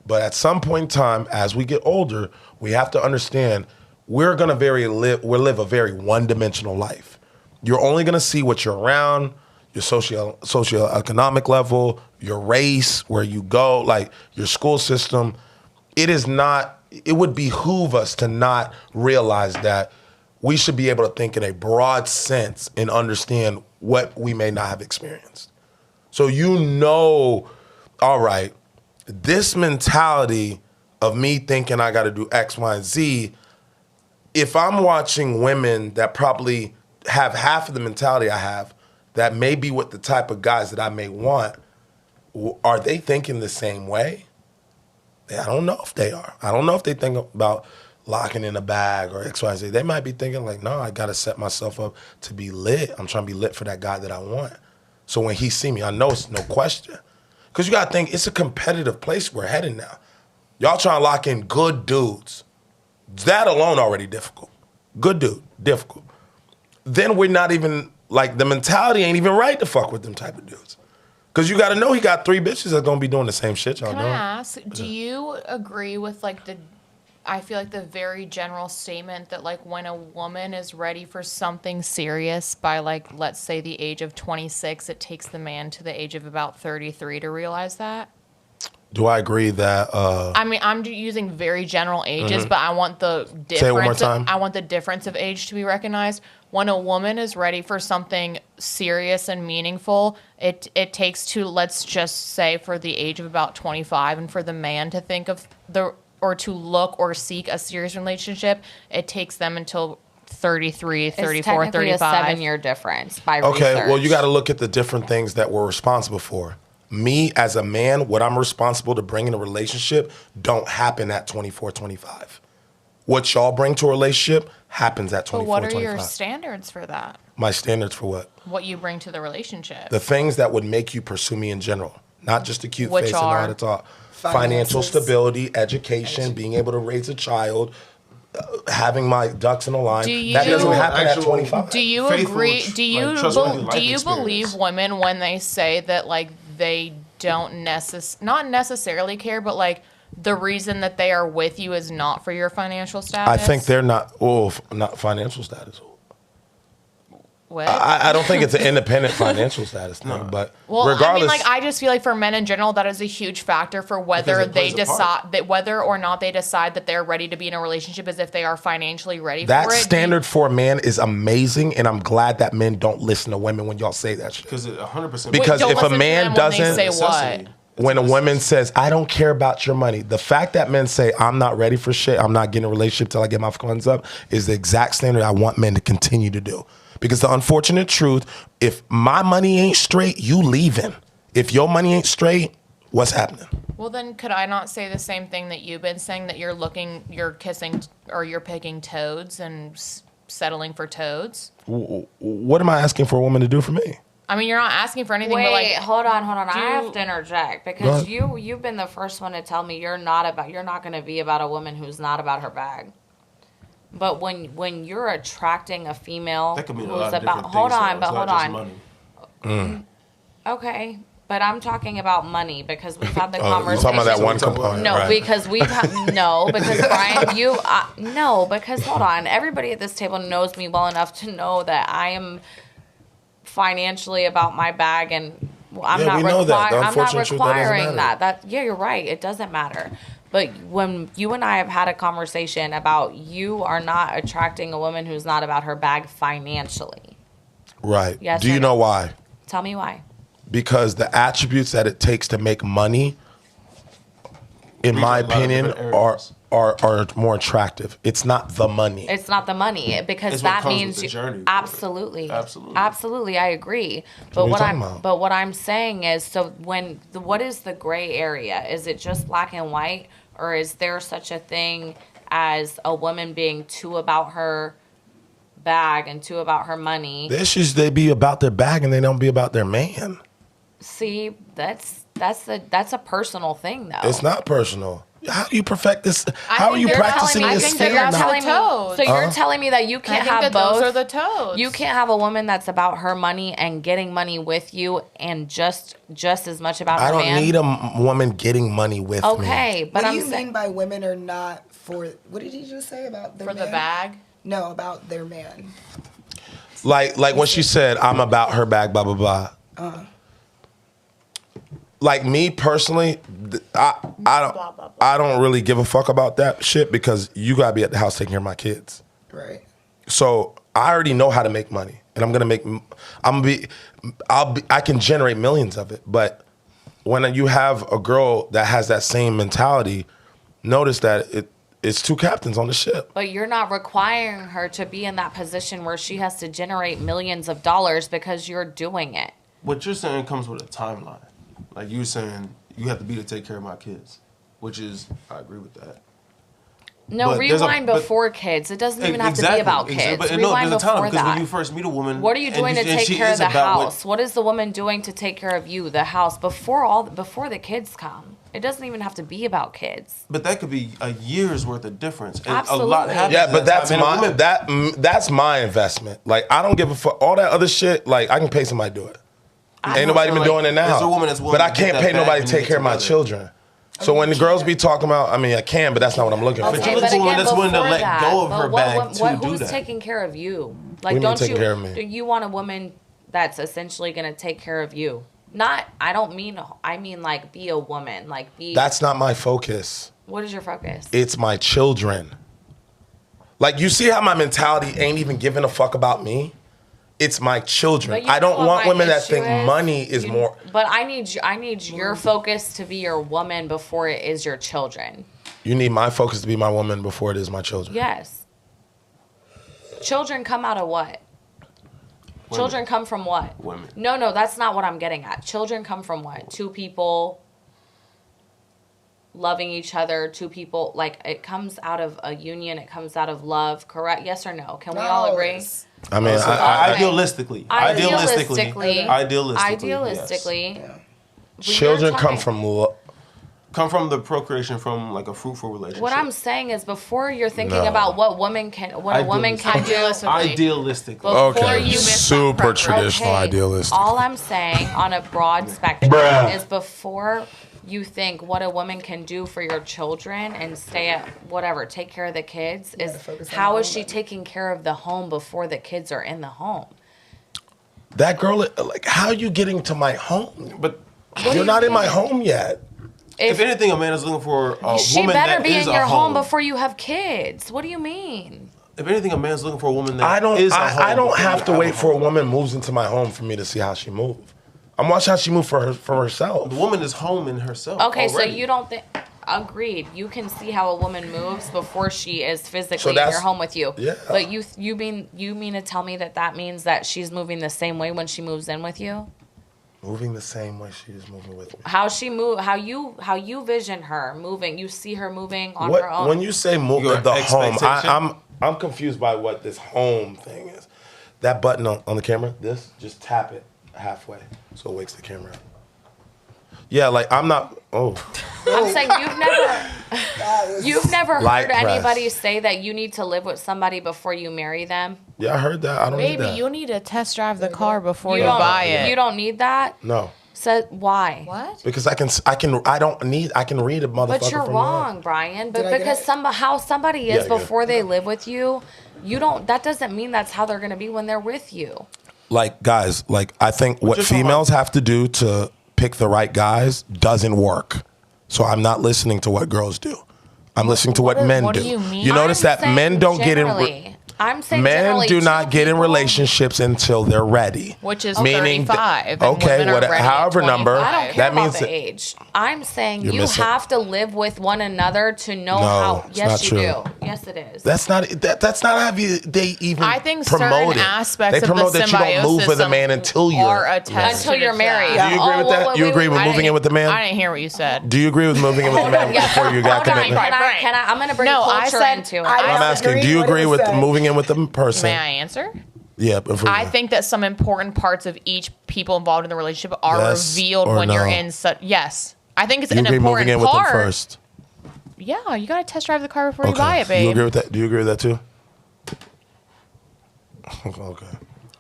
But at some point in time, as we get older, we have to understand we're gonna live a very one-dimensional life. You're only gonna see what you're around, your socioeconomic level, your race, where you go, like your school system. It would behoove us to not realize that we should be able to think in a broad sense and understand what we may not have experienced. So all right, this mentality of me thinking I gotta do X, Y, and Z, if I'm watching women that probably have half of the mentality I have, that may be with the type of guys that I may want, are they thinking the same way? I don't know if they are. I don't know if they think about locking in a bag or X, Y, Z. They might be thinking like, no, I gotta set myself up to be lit. I'm trying to be lit for that guy that I want. So when he see me, I know it's no question. Because you gotta think, it's a competitive place we're heading now. Y'all trying to lock in good dudes. That alone already difficult. Good dude, difficult. Then we're not even, like, the mentality ain't even right to fuck with them type of dudes. Because you got to know he got 3 bitches that's going to be doing the same shit y'all doing. Can I ask, do you agree with, like, I feel like the very general statement that, like, when a woman is ready for something serious by, like, let's say the age of 26, it takes the man to the age of about 33 to realize that? Do I agree that... I mean, I'm using very general ages, but I want the difference. Say it one more time. I want the difference of age to be recognized. When a woman is ready for something serious and meaningful, it takes to, let's just say, for the age of about 25, and for the man to think of or to look or seek a serious relationship, it takes them until 33, 34, it's technically 35. a 7-year difference by Okay, research. well, you got to look at the different things that we're responsible for. Me, as a man, what I'm responsible to bring in a relationship don't happen at 24, 25. What y'all bring to a relationship happens at 24, But what are 25. your standards for that? My standards for what? What you bring to the relationship? The things that would make you pursue me in general. Not just a cute Which face and are? all the talk. Finances. Financial stability, education, being able to raise a child, having my ducks in a line. Do That doesn't you- happen at Actual- 25. Do you Faithful, agree? like, Do you trustworthy life do you experience. believe women when they say that, like, they don't not necessarily care, but, like, the reason that they are with you is not for your financial status? I think they're not financial status. What? I don't think it's an independent financial status thing, but Well, regardless. I mean, like, I just feel like for men in general, that is a huge factor for whether Because it they plays a part. decide that whether or not they decide that they're ready to be in a relationship is if they are financially ready that for it. standard for a man is amazing, and I'm glad that men don't listen to women when y'all say that shit. Because it 100%. Because Don't if a listen to man them when they doesn't- say what? Necessity. When a woman says, I don't care about your money, the fact that men say, I'm not ready for shit, I'm not getting a relationship till I get my funds up, is the exact standard I want men to continue to do. Because the unfortunate truth, if my money ain't straight, you leaving. If your money ain't straight, what's happening? Well, then could I not say the same thing that you've been saying, that you're kissing or you're picking toads and settling for toads? What am I asking for a woman to do for me? I mean, you're not asking for anything, Wait, but, like, hold on. I do- have to interject Go because ahead. you've been the first one to tell me you're not going to be about a woman who's not about her bag. But when you're attracting a female That could mean a who's lot of about different hold things. on, though. but It's hold not on. just money. Okay, but I'm talking about money because we've had the You're conversation. talking about that one We're talking about- component, No, right? because Brian, because hold on, everybody at this table knows me well enough to know that I am financially about my bag, and I'm Yeah, not we know that. The I'm not unfortunate truth, that doesn't requiring matter. that. Yeah, you're right. It doesn't matter. But when you and I have had a conversation about you are not attracting a woman who's not about her bag financially. Right. Yes Do or you no? know why? Tell me why. Because the attributes that it takes to make money, in my Reach a lot of opinion, different are areas. are more attractive. It's not the money. It's not the money because It's what that comes means with the journey. absolutely, Absolutely. absolutely. I agree. What are you talking about? But what I'm saying is, so what is the gray area? Is it just black and white, or is there such a thing as a woman being too about her bag and too about her money? The issues they be about their bag and they don't be about their man. See, that's a personal thing though. It's not personal. How do you perfect this? How are you you're practicing telling me- this I think fear that's now? how toes. So you're telling me that you I can't think have that both. those are the toes. You can't have a woman that's about her money and getting money with you, and just as much about I her don't man. need a woman getting money with me. Okay, but What do I'm you saying mean by women are not for? What did he just say about their for man? the bag. No, about their man. Like when she said, "I'm about her bag," blah blah blah. Like me personally, I don't really give a fuck about that shit because you gotta be at the house taking care of my kids. Right. So I already know how to make money, and I can generate millions of it. But when you have a girl that has that same mentality, notice that it's two captains on the ship. But you're not requiring her to be in that position where she has to generate millions of dollars because you're doing it. What you're saying comes with a timeline. Like you saying, you have to be to take care of my kids, which is, I agree with that. No, But there's rewind before kids. It doesn't even have to be about kids. But no, Rewind there's a time before because that. when you first meet a woman, What are you doing to take care of the house? What is the woman doing to take care of you, the house, before the kids come? It doesn't even have to be about kids. But that could be a year's worth of difference. And Absolutely. a lot happens. Yeah, but that's in that time. And a woman- that's my investment. Like I don't give a fuck. All that other shit, like I can pay somebody to do it. Ain't nobody been like, doing it now. there's a woman that's willing but I to get can't that pay back nobody to when take you care of my get together. children. So when the girls be talking about, I mean, I can, but that's not what I'm looking for. But you're looking for a woman that's willing to before let that, go of but her bag to do who's that. taking care of you? What Like, do you mean don't taking you? care of me? Do you want a woman that's essentially going to take care of you? Not. I don't mean. I mean like be a woman. Like be. That's not my focus. What is your focus? It's my children. Like you see how my mentality ain't even giving a fuck about me? It's my children. But you I don't know what want my women that issue think is? money is more. But I need your focus to be your woman before it is your children. You need my focus to be my woman before it is my children. Yes. Children come out of what? Children come from what? Women. No, that's not what I'm getting at. Children come from what? Two people loving each other, two people, like it comes out of a union, it comes out of love, correct? Yes or no? Can we all agree? Always. I mean, So, I, idealistically, Idealistically, yes. children come from Come from the procreation from like a fruitful relationship. what I'm saying is before you're thinking No. about what a woman can do, Idealistically. before okay, you miss that super preference. traditional, Okay, idealistic. All I'm saying on a broad spectrum is before you think what a woman can do for your children and stay at whatever, take care of the kids, is focus on how the is she woman. taking care of the home before the kids are in the home? That girl, like, how are you getting to my home? But You're not in my home yet. if anything, a man is looking for a She woman better that be is in a your home before you have kids. What do you mean? If anything, a man's looking for a woman that I don't. is a home. I don't before have you to wait a for a home. woman moves into my home for me to see how she move. I'm watching how she move for herself. The woman is home in herself. Okay, so already. you don't think. Agreed. You can see how a woman moves before she is physically So in that's- your home with you. yeah. But you mean to tell me that means that she's moving the same way when she moves in with you? Moving the same way she is moving with me. How she move? How you vision her moving? You see her moving on What her own. when you say move Your the home? expectation? I'm confused by what this home thing is. That button on the camera, just tap it halfway so it wakes the camera up. Yeah, like I'm not. Oh, I'm saying you've never Light heard press. anybody say that you need to live with somebody before you marry them. yeah, I heard that. I don't need Baby, that. you need to test drive the car before you don't buy it. You don't need that. No, So why? What? because I can read a motherfucker. But you're from wrong, Brian. But Did I get because it? how somebody is Yeah, good. before they live with you, that doesn't mean that's how they're going to be when they're with you. Like guys, like I think what you're talking females have to do to pick the right guys doesn't work. So I'm not listening to what girls do. I'm listening to what men what do. do you mean? You notice I'm that saying men don't get in. generally. I'm saying Men generally, do two not get in people- relationships until they're ready. Which is Meaning 35. and okay, women are whatever, ready at however number. 25. I don't care That about means the that- age. I'm saying You're you missing- have to live with one another to know No, how. it's Yes, not you true. do. Yes, it is. That's not how they even. I think promote certain it. aspects They of promote the that you don't move with a man symbiosis until you're are a test Until you're married. Do you agree with that? You agree with I moving in didn't- with the man? I didn't hear what you said. Do you agree with moving in with the man before you got Hold on, commitment? can I? I'm going to bring No, I culture said- into it. I'm asking. Do you agree with moving in with the person? May I answer? Yeah, but I think that some important parts of each people involved in the relationship are Yes revealed or when you're no? in such. Yes, I think it's You an agree moving important in with them part. first. Yeah, you gotta test drive the car before you buy it, babe. You agree with that? Do you agree with that too? Okay.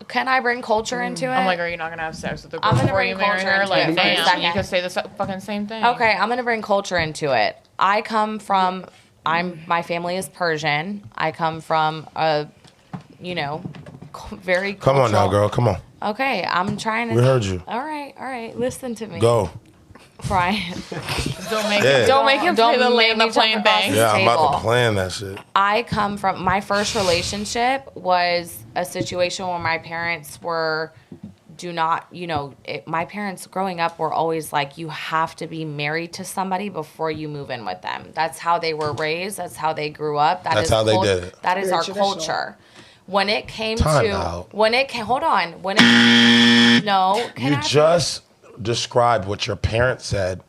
Can I bring culture into it? I'm like, are you not gonna have sex with the girl I'm gonna before bring you marry culture her? into Like, it for a damn, second. you could say the fucking same thing. Okay, I'm gonna bring culture into it. My family is Persian. I come from a, very Come on now, cultural- girl. Come on. Okay, I'm trying to. We heard you. All right. Listen to me. Go. Brian. Don't make Yeah. don't make him Don't play the make land me the plane jump across thing. the Yeah, I'm about table. to plan that shit. I come from my first relationship was a situation where my parents were my parents growing up were always like, you have to be married to somebody before you move in with them. That's how they were raised. That's how they grew up. That's how they did it. That is Very our traditional. culture. When it came Time to out. when it came, hold on. When it no, can You I- just described what your parents said.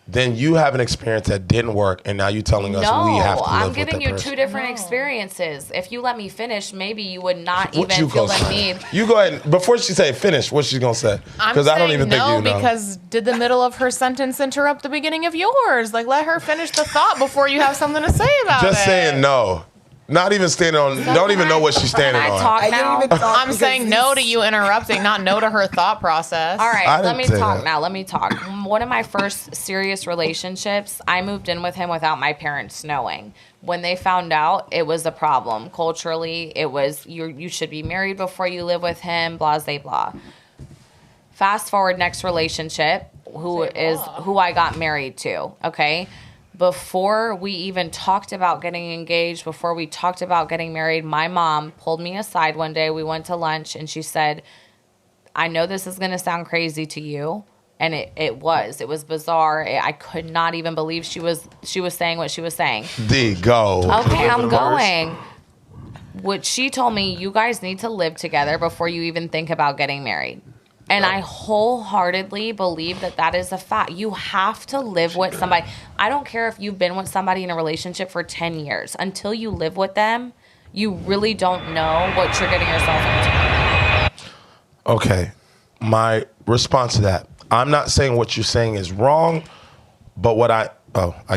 Then you have an experience that didn't work, and now you're telling us we have to live I'm with giving that you person. two different experiences. If you let me finish, maybe you would not What even you feel gonna the say? need. You go ahead. Before she say finish, what she's gonna say? I'm Because I don't saying even think no you know. because did the middle of her sentence interrupt the beginning of yours? Like, let her finish the thought before you have something to say about Just it. saying no. Not even standing on. Don't even know what she's standing Can I on. talk I now? didn't even talk I'm because saying no to he's- you interrupting, not no to her thought process. All I right, let didn't me say talk that. now. Let me talk. One of my first serious relationships, I moved in with him without my parents knowing. When they found out, it was a problem. Culturally, it was you should be married before you live with him, blah, blah, blah. Fast forward, next relationship, who I got married to, okay? Before we even talked about getting engaged, before we talked about getting married, my mom pulled me aside one day. We went to lunch and she said, I know this is going to sound crazy to you. And it was bizarre. I could not even believe she was saying what she was saying. D, go. Okay, I'm going. What she told me, you guys need to live together before you even think about getting married. And I wholeheartedly believe that is a fact. You have to live with somebody. I don't care if you've been with somebody in a relationship for 10 years. Until you live with them, you really don't know what you're getting yourself into. Okay. My response to that. I'm not saying what you're saying is wrong, but I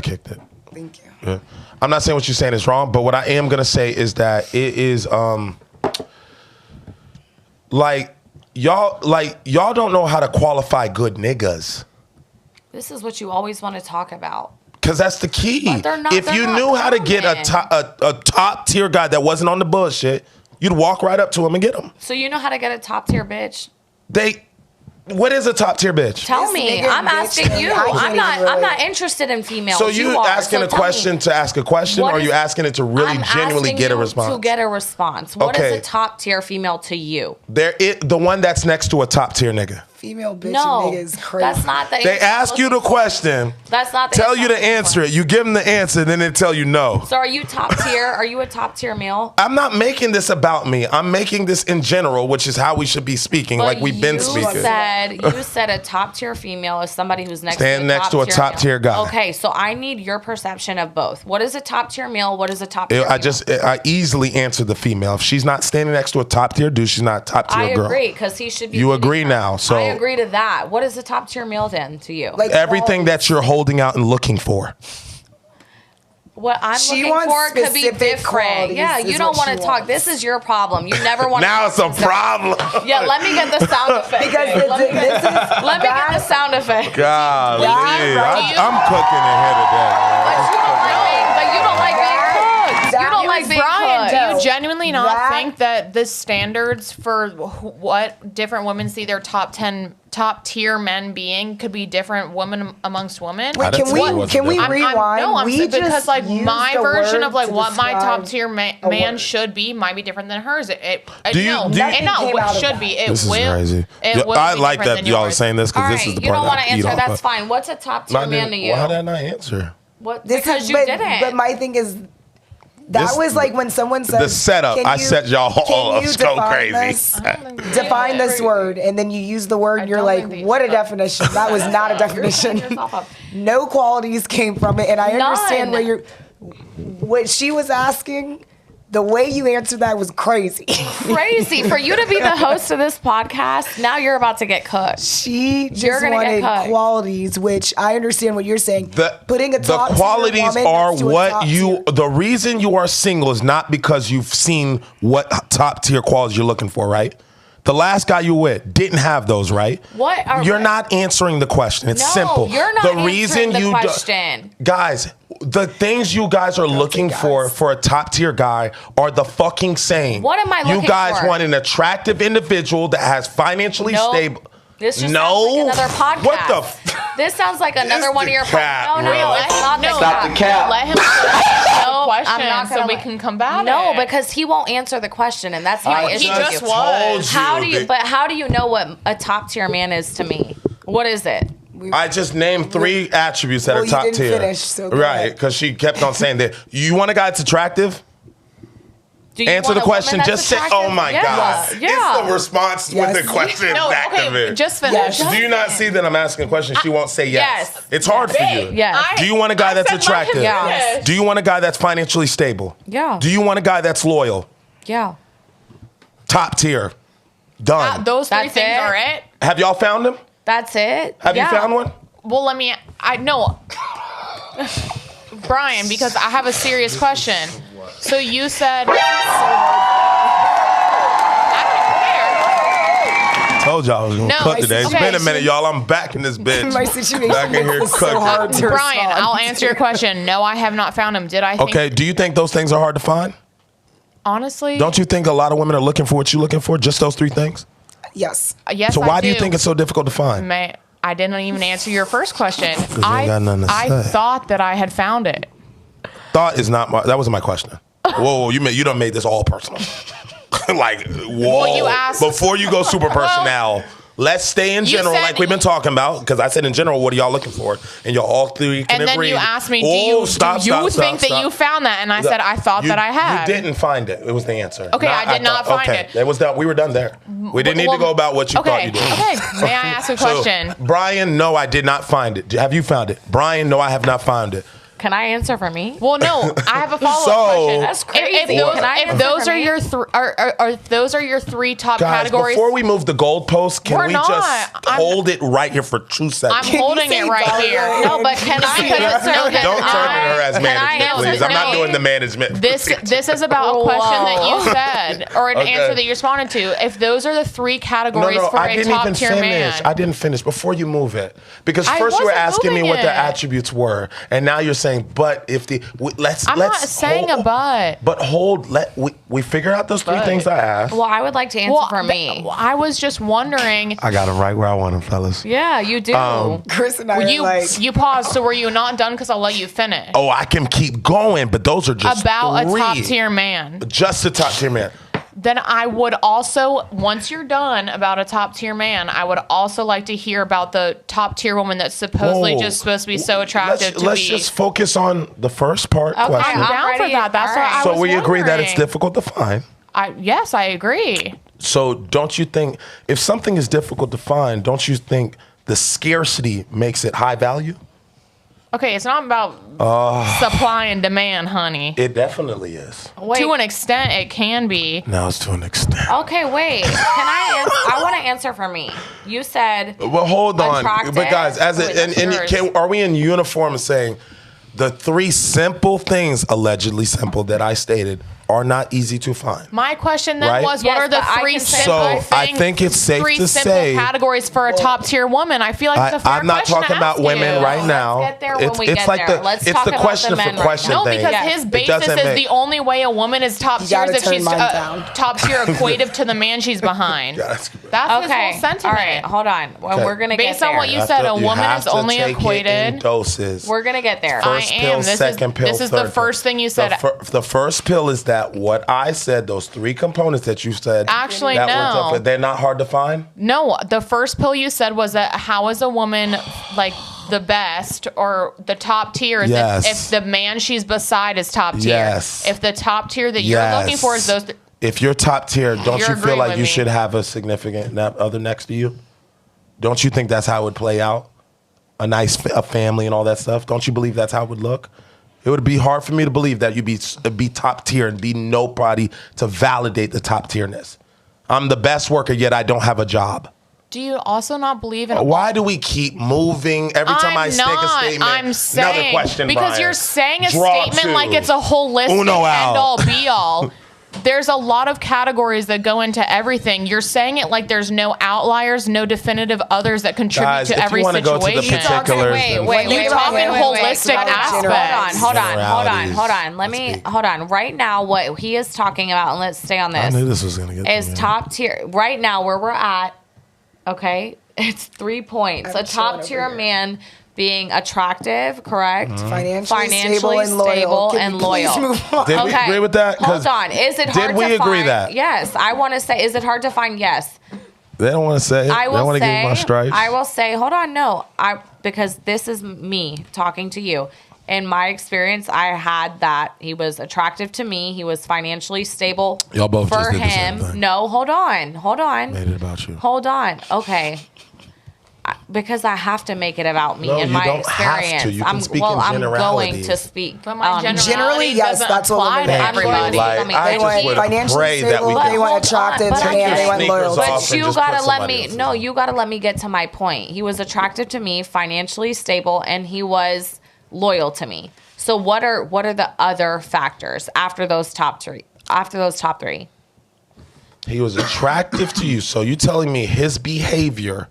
kicked it. Thank you. Yeah. I'm not saying what you're saying is wrong, but what I am gonna say is that it is y'all don't know how to qualify good niggas. This is what you always want to talk about. Cause that's the key. But they're not- If they're you not knew how to get common. a top tier guy that wasn't on the bullshit, you'd walk right up to him and get him. So you know how to get a top tier bitch? What is a top tier bitch? Tell This me. nigga I'm bitch asking thing, you. I can't I'm even not relate. interested in females. So you are. asking So a tell question me, to ask a question, what or are you is- asking it to really I'm genuinely asking get a you response? To get a response. What is Okay. a top tier female to you? The one that's next to a top tier nigga. Female bitch No, and nigga is crazy. that's not the. They answer I'm ask you the looking for. question, That's not the. tell answer you I'm to looking answer for. it. You give them the answer, then they tell you no. So are you top tier? Are you a top tier male? I'm not making this about me. I'm making this in general, which is how we should be speaking, like we've been speaking. You said a top tier female is somebody who's Stand next to a top tier guy. Okay, so I need your perception of both. What is a top tier male? What is a top tier? I easily answered the female. If she's not standing next to a top tier dude, she's not a top tier I girl. agree because he should be. You leading agree her. now, so- I agree to that. What is a top tier male then to you? Like Everything that you're holding out and looking for. What I'm She looking wants for could be specific different. qualities Yeah, is you don't what want she to talk. wants. This is your problem. You never want. Now it's a problem. Yeah, let me get the sound effect. because let me this is let me get the sound effect. Golly, right. I'm cooking in here today. But you don't like being cooked. You don't like being Brian, cooked. do you genuinely not That- think that the standards for what different women see their top tier men being could be different women amongst women? I Wait, didn't can say it we wasn't can we different. rewind? No, I'm we saying because like used my the version word of like to what my top describe tier a man word. should be might be different than hers. Do you- No, do you- and Nothing not came what out of should that. be. It This is will. crazy. It will I be like different that than y'all are yours. saying this All because right, this is the you part don't want that to I eat answer. off That's of. fine. What's a top tier man to you? Why did I not answer? What? This Because is, you but, didn't. But my thing is, that This- was like when someone said The setup, I set y'all all up so crazy. Define this word, and then you use the word, and you're don't like, think that you what a should. definition. That was not a definition. yourself up. No qualities came from it, and I understand None. what she was asking. The way you answered that was crazy. Crazy. For you to be the host of this podcast, now you're about to get cooked. She You're just gonna get wanted cooked. qualities, which I understand what you're saying. Putting a The top qualities woman are next to a what top you. tier. The reason you are single is not because you've seen what top tier qualities you're looking for, right? The last guy you were with didn't have those, right? What are- You're not answering the question. It's No, simple. you're not the answering reason the you question. guys, the things you guys are looking for a top tier guy are the fucking same. What am I looking You guys for? want an attractive individual that has financially Nope. stable. This just No. sounds like another podcast. What the f- This sounds like another This one of the your cap, podcasts. No, bro. it's not the Stop the cap. Let him No, I'm question not so gonna we let- can combat No, it. because he won't answer the question, and that's my I issue. just with you. was. How do you? that- But how do you know what a top tier man is to me? What is it? I just named 3 attributes that Well, are you top didn't tier. finish, so go right, ahead. because she kept on saying that. You want a guy that's attractive? Do you Answer want the a woman question. that's Just say, attractive? "Oh my Yeah. God!" Yeah. It's the response Yes. with the question No, back of okay, it. just finish. Yes. Do you not see that I'm asking a question? She won't say yes. Yes. It's hard for you. Yes. Do you want a guy that's said let him attractive? Yeah. finish. Do you want a guy that's financially stable? Yeah. Do you want a guy that's loyal? Yeah. Top tier. Done. Those 3 That's things it? are it. Have y'all found him? That's it. Have Yeah. you found one? Well, I know, Brian, because I have a serious question. So you said, Told y'all I was gonna No, cut today. It's okay, been a minute, y'all. I'm back in this bitch. My situation Back in here makes this so cooking. hard to Brian, respond. I'll answer your question. No, I have not found him. Did I think, Okay, do you think those things are hard to find? honestly? Don't you think a lot of women are looking for what you're looking for? Just those 3 things? Yes. Yes, So why I do you think it's so difficult to find? I didn't even answer your first question. you ain't got nothing to I say. thought that I had found it. Thought is not that wasn't my question. Whoa, you done made this all personal. Like, whoa. Well, you asked- Before you go super personnel, let's stay in You general said- like we've been talking about. Because I said in general, what are y'all looking for? And y'all all 3 can And then agree. you asked me, do Oh, you stop, think that stop. you found that? And I said, I thought You- that I had. You didn't find it. It was the answer. Okay, I did not find it. It was done. We were done there. We didn't need Well, to go about what you okay, thought you did. Okay, may I ask a question? So, Brian, no, I did not find it. Have you found it? Brian, no, I have not found it. Can I answer for me? Well, no, I have a follow-up So- question. That's crazy. If those, Can I if answer those for are me? your if those are your 3 top Guys, categories, before we move the goalpost, can We're we not. just I'm- hold it right here for 2 seconds? I'm holding you it say right that? here. No, but can I Because it's answer? no that Don't turn I- to her as can I management, answer please. I'm not for doing me? the management. This is about a question that you said or an Okay. answer that you responded to. If those are the 3 categories for I a didn't top even tier finish. man, I didn't finish before you move it. Because I first you were wasn't asking me moving what the it. attributes were, and now you're saying, but if I'm not saying a but. But we figure out those 3 But. things I asked. Well, I would like to answer for me. I was just wondering. I got them right where I want them, fellas. Yeah, you do. Chris and I are You like, you paused, so were you not done? Because I'll let you finish. Oh, I can keep going, but those are just About 3. a top tier man. Just a top tier man. Then I would also, once you're done about a top tier man, I would also like to hear about the top tier woman that's supposedly Whoa. just supposed to be so attractive Let's to be. just focus on the first part question. I'm down for ready. that. That's All what right. I So was we agree that it's wondering. difficult to find. Yes, I agree. So don't you think if something is difficult to find, don't you think the scarcity makes it high value? Okay, it's not about supply and demand, honey. It definitely is. Wait. To an extent, it can be. Now it's to an extent. Okay, wait. Can I answer? I want to answer for me. You said Well, hold on. Attractive? But guys, Wait, that's yours. are we in uniform saying the 3 simple things, allegedly simple, that I stated are not easy to find? My question then Right? was, what Yes, are the but I 3 can say- simple So, things? I think it's safe 3 to simple say- categories for a top tier woman. I feel like it's a fair I'm not question talking to about ask women you. right now. get there when we get like there. the Let's it's talk the about question the for men right question now. No, thing. because Yes. his It basis doesn't is make- the only way a woman is top tier is gotta if turn she's mine down. top tier equative to the man she's behind. that's- That's okay. his whole sentiment. All right, hold on. Well, Okay. we're gonna Based get on there. what you said, a woman have is to only take it in equated. doses. We're gonna get there. First I pill, am. This second is- pill, this is the third pill. first thing you said. The first pill is that what I said, those 3 components that you said. Actually, that were no. tough, they're not hard to find. No, the first pill you said was that how is a woman like the best or the top tier is Yes. if the man she's beside is top tier. Yes. If the top tier that you're looking for is those. If you're top tier, don't You're you feel agreeing like with you me. should have a significant other next to you? Don't you think that's how it would play out? A family and all that stuff. Don't you believe that's how it would look? It would be hard for me to believe that you'd be top tier and be nobody to validate the top tierness. I'm the best worker, yet I don't have a job. Do you also not believe in? Why do we keep moving every time I make a statement? I'm saying, another question, because Brian. you're saying a Draw statement two. like it's a holistic Uno out. end all be all. There's a lot of categories that go into everything. You're saying it like there's no outliers, no definitive others that contribute Guys, to if you every wanna go situation. to the particulars, then- You're talking holistic aspects. Hold Generalities. on. Hold on. Right now, what he is talking about, and let's stay on I this, knew this was going to get is to me. top tier. Right now, where we're at, okay, it's 3 points. I'm A top chilling tier over here. man being attractive, correct? Financially stable and loyal. Can we please move on? Did we agree with that? 'Cause Hold on. Is it hard did we to agree find? that? Yes. I want to say, is it hard to find? Yes. They don't want to say it. I They will want to give say, me my stripes. I will say, hold on, no, because this is me talking to you. In my experience, I had that he was attractive to me. He was financially stable. Y'all both for just did the same him. thing. No, hold on. Made it about you. Hold on. Okay. Because I have to make it about me No, and you my don't have experience. to. You can speak in I'm going generalities. to speak. But my generality Generally, yes, doesn't that's what apply women to want. everybody. Like, Let me I They just want would financially pray that we stable. They could want attractive but to I me, and they get want it. loyal. Sneakers to off me. and You just gotta put let somebody me. else's No, on. you gotta let me get to my point. He was attractive to me, financially stable, and he was loyal to me. So what are the other factors after those top three? He was attractive to you. So you telling me his behavior,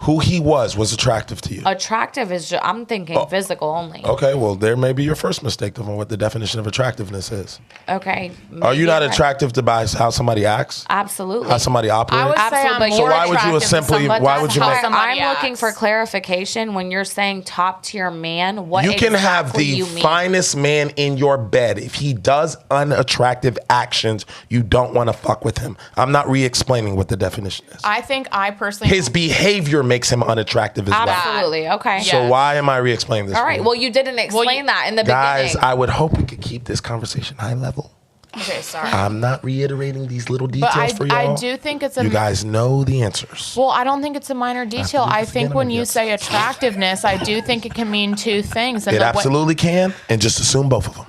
who he was attractive to you? Attractive is just, I'm thinking physical only. Okay, well, there may be your first mistake of what the definition of attractiveness is. Okay. Are you maybe not right. attractive to by how somebody acts? Absolutely. How somebody operates? I would say Absolutely. I'm So more why would you attractive to simply- somebody why would you that's make- how somebody I'm looking acts. for clarification when you're saying top tier man. What You can have exactly the you mean? finest man in your bed. If he does unattractive actions, you don't want to fuck with him. I'm not re-explaining what the definition is. I think I personally. His behavior makes him unattractive as well. Absolutely. Okay. Yeah. So why am I re-explaining this? All for right. you? Well, you didn't explain that in the Guys, beginning. I would hope we could keep this conversation high level. Okay, sorry. I'm not reiterating these little But details for y'all. I do think it's a. You guys know the answers. Well, I don't think it's a minor detail. we I forget think them, when I you guess. say attractiveness, I do think it can mean two things. And It absolutely can, and just assume both of them.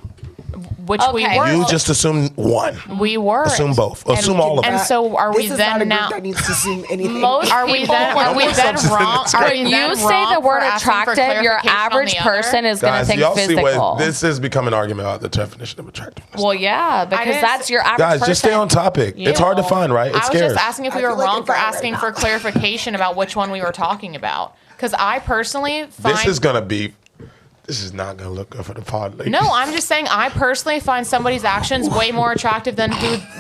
which we Okay. were. You just assume one. We were. Assume both. Assume all of And them. so are we This is not a then group now? that needs to assume anything. Most Are we people, then? when Are we you- then wrong? Are we when then you say wrong the word for asking for attractive, your clarification on average the other? person is going to Guys, think y'all physical. see what this has become an argument about the definition of attractiveness. Well, yeah, because didn't that's say- your average Guys, person. just stay on topic. It's hard to find, right? It I was scares. just asking if we I were feel like wrong I'm for fine right asking now. for clarification about which one we were talking about. Because I personally find. This is gonna be. This is not gonna look good for the pod, ladies. No, I'm just saying I personally find somebody's actions way more attractive than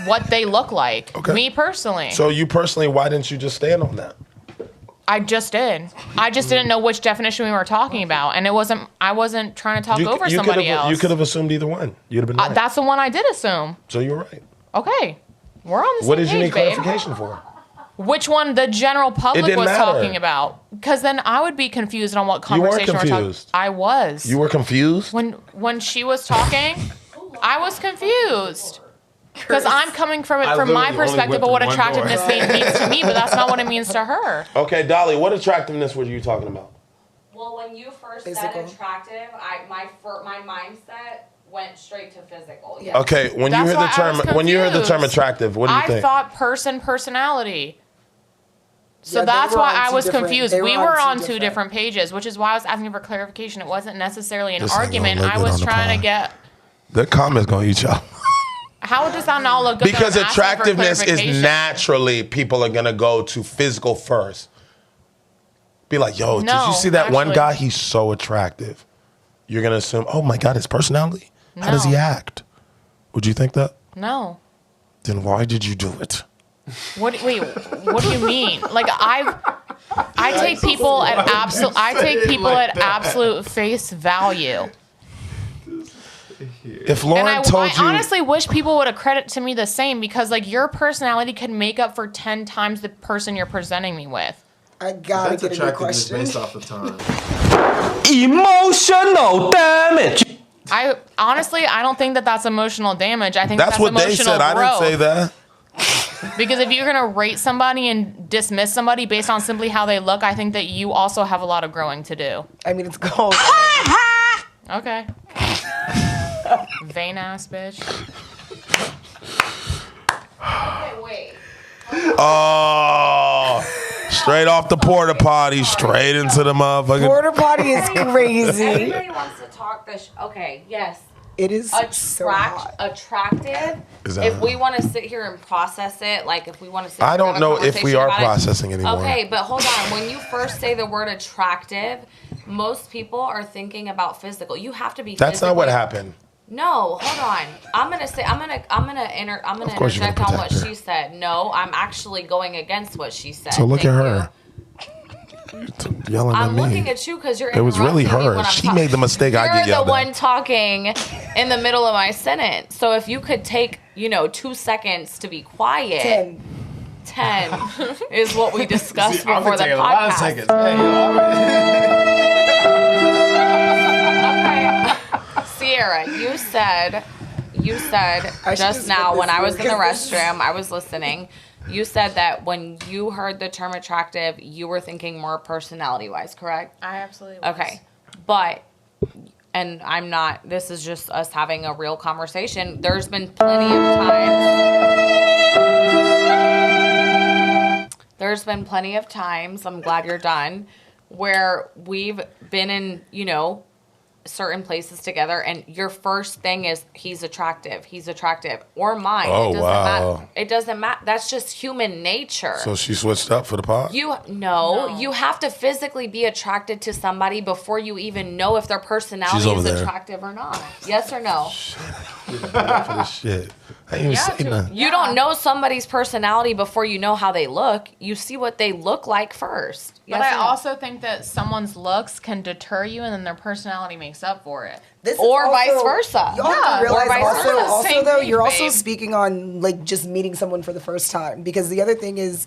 what they look like. Okay. Me personally. So you personally, why didn't you just stand on that? I just did. I just didn't know which definition we were talking about, and I wasn't trying to talk over somebody could've- else. You could have assumed either one. You'd have been right. That's the one I did assume. So you were right. Okay, we're on the same What did you page, need babe. clarification for? Which one the general public didn't was matter. talking about? Because then I would be confused on what conversation we're talking. confused. I was. You were confused. When she was talking, I was confused. Because I'm coming from it I from my literally only perspective went of what through one door. attractiveness means to me, but that's not what it means to her. Okay, Dolly, what attractiveness were you talking about? Well, when you first Physical. said attractive, my mindset went straight to physical. Yeah. Okay, when you That's heard why the I term was when you heard the term confused. attractive, what do you I think? thought personality. So Yeah, they that's were why on I two was different- confused. they We were on were two on two different- different pages, which is why I was asking for clarification. It wasn't necessarily an This ain't argument. gonna look I good was on the trying to pod. get. The comment's gonna eat y'all. How does that not look good? Because that I'm asking for attractiveness is clarification? naturally people are gonna go to physical first. Be like, yo, did No, you see that one actually- guy? He's so attractive. You're gonna assume, oh my God, his personality. How does he No. act? Would you think that? No. Then why did you do it? Wait, what do you mean? Like I take people at absolute face value. If And Lauren I told you, honestly wish people would accredit to me the same because like your personality can make up for 10 times the person you're presenting me with. I gotta That's get a new attractiveness question. based off of time. Emotional damage. I don't think that that's emotional damage. I think that's what they emotional said. I growth. didn't say that. Because if you're gonna rate somebody and dismiss somebody based on simply how they look, I think that you also have a lot of growing to do. I mean, it's called. Okay. Vain ass bitch. Okay, wait. Oh, straight off the porta potty, straight into the motherfucking. Porta potty is crazy. Everybody wants to talk this. Okay, yes. It is so hot. Attractive. Is that If we want to sit here and process it, like if we want to sit I here and don't have a know if we conversation are about it. processing anymore. Okay, but hold on. When you first say the word attractive, most people are thinking about physical. You have to be. That's not what physically- happened. No, hold on. I'm gonna course you're interject gonna on what protect her. she said. No, I'm actually going against what she said. So look Thank at you. her. Yelling at I'm me. looking at you because you're. It was really interrupting me her. when I'm She made the mistake I You're get yelled the at. one talking in the middle of my sentence. So if you could take, 2 seconds to be quiet. 10 is what we discussed before the podcast. Okay. Sierra, you said I should just just now get when this I was in the word, 'cause this is- restroom, I was listening. You said that when you heard the term attractive, you were thinking more personality-wise, correct? I absolutely was. Okay. But, and I'm not, this is just us having a real conversation. There's been plenty of times, I'm glad you're done, where we've been in, certain places together and your first thing is he's attractive or mine. Oh, It doesn't wow. matter. It doesn't matter. That's just human nature. So she switched up for the pod? You have to physically be attracted to somebody before you even know if their personality She's over is there. attractive or not. Yes or no? For this shit. I ain't even say nothing. You don't know somebody's personality before you know how they look. You see what they look like first. But Yes I or no? also think that someone's looks can deter you, and then their personality makes up for it. This is Or also- vice versa. You have Yeah, to realize or vice also, versa. also Same though, thing, you're also babe. speaking on like just meeting someone for the first time. Because the other thing is,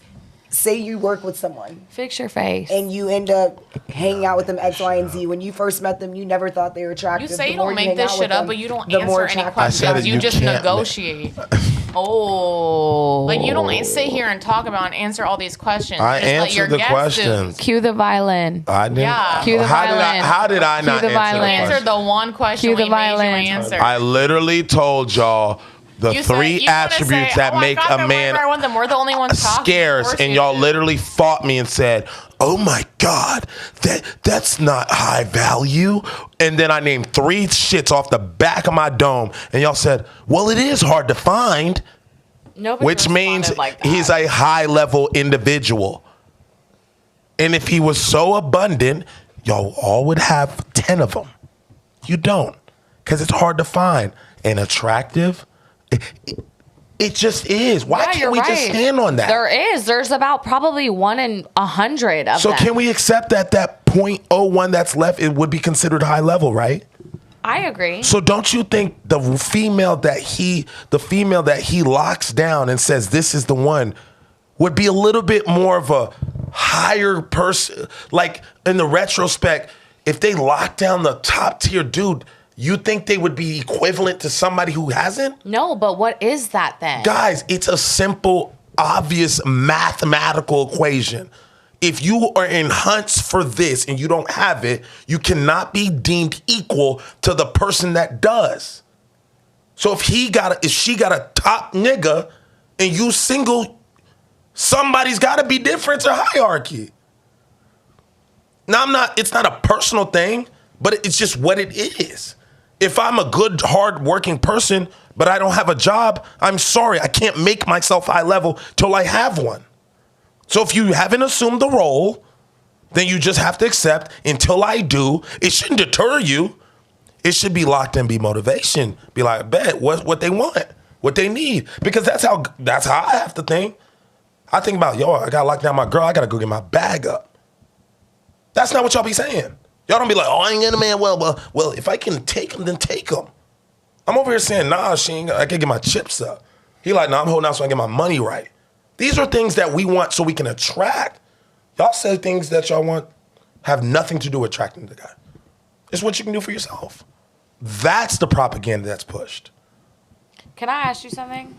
say you work with someone Fix your face. and you end up hanging out with them X, Y, and Z. When you first met them, you never thought they were attractive. You say The you more don't make hang this out shit with up, them, but you don't the more answer any attractive I said questions. it, You you just can't- negotiate. Oh. Like, you don't sit here and talk about and answer all these questions. I Just let your answered the guests do. questions. Cue the violin. I didn't. Yeah. Cue the violin. How did I not Cue the answer the violin. Answer question? the one question Cue the we made violin. you answer. I literally told y'all the You said- three you wanna attributes say, that "Oh, I make got a them, man I want them. We're the only ones talking." scarce, Of course and you y'all did. literally fought me and said, "Oh my God, that's not high value." And then I named 3 shits off the back of my dome, and y'all said, "Well, it is hard to find," Nobody which means responded like that. he's a high level individual. And if he was so abundant, y'all all would have 10 of them. You don't, because it's hard to find. And attractive, it just is. Why Yeah, can't you're we just right. stand on that? There is. There's about probably 1 in 100 of So them. can we accept that 0.01 that's left, it would be considered high level, right? I agree. So don't you think the female that he locks down and says this is the one would be a little bit more of a higher person? Like in the retrospect, if they lock down the top tier dude, you think they would be equivalent to somebody who hasn't? No, but what is that then? Guys, it's a simple, obvious mathematical equation. If you are in hunts for this and you don't have it, you cannot be deemed equal to the person that does. So if she got a top nigga and you single, somebody's got to be different to hierarchy. Now it's not a personal thing, but it's just what it is. If I'm a good, hard-working person, but I don't have a job, I'm sorry, I can't make myself high level till I have one. So if you haven't assumed the role, then you just have to accept until I do. It shouldn't deter you. It should be locked in, be motivation. Be like, bet what they want, what they need, because that's how I have to think. I think about, I gotta lock down my girl. I gotta go get my bag up. That's not what y'all be saying. Y'all don't be like, I ain't getting a man. Well, if I can take him, then take him. I'm over here saying, nah, I can get my chips up. He like, nah, I'm holding out so I can get my money right. These are things that we want so we can attract. Y'all say things that y'all want have nothing to do with attracting the guy. It's what you can do for yourself. That's the propaganda that's pushed. Can I ask you something?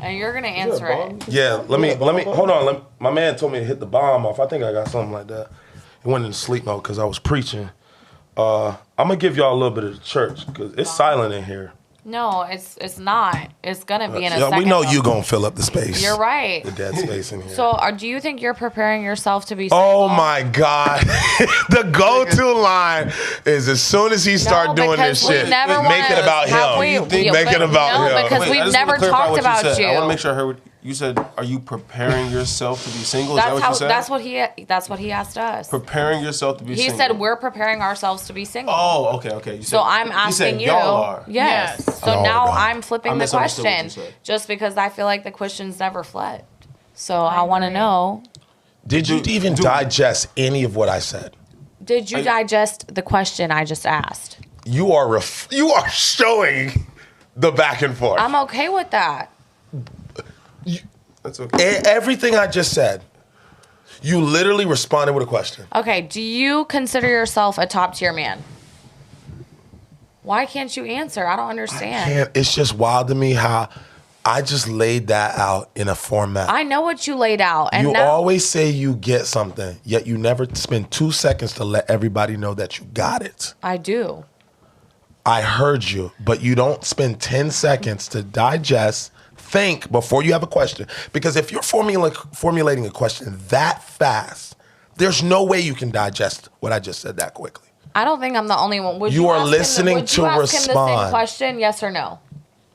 And you're going to answer it. Yeah, let me, hold on. My man told me to hit the bomb off. I think I got something like that. It went into sleep mode because I was preaching. I'm gonna give y'all a little bit of the church because it's silent in here. No, it's not. It's gonna be in a Yeah, second. we know though. you gonna fill up the space. You're right. The dead space in here. So, do you think you're preparing yourself to be single? Oh my God! The go-to line is as soon as he start doing this because we shit, never make it wanna- about have him. we- Make it about no, him. because Wait, I we've just never wanna clarify talked what you about said. you. I want to make sure I heard what you said. Are you preparing yourself to be single? Is that what you said? That's what he asked us. Preparing yourself to be He single. said we're preparing ourselves to be single. Oh, okay. You So said, I'm asking said you. y'all are. Yes. Yes. So No, now God. I'm flipping I the misunderstood what you question said. just because I feel like the question's never flipped. So I want to know, Did you even digest any of what I said? did you digest the question I just asked? You are showing the back and forth. I'm okay with that. That's okay. Everything I just said, you literally responded with a question. Okay, do you consider yourself a top tier man? Why can't you answer? I don't understand. And it's just wild to me how I just laid that out in a format. I know what you laid out, and You now always say you get something, yet you never spend 2 seconds to let everybody know that you got it. I do. I heard you, but you don't spend 10 seconds to digest, think before you have a question. Because if you're formulating a question that fast, there's no way you can digest what I just said that quickly. I don't think I'm the only one. Would You are ask him listening would to you ask him the same respond. question? Yes or no?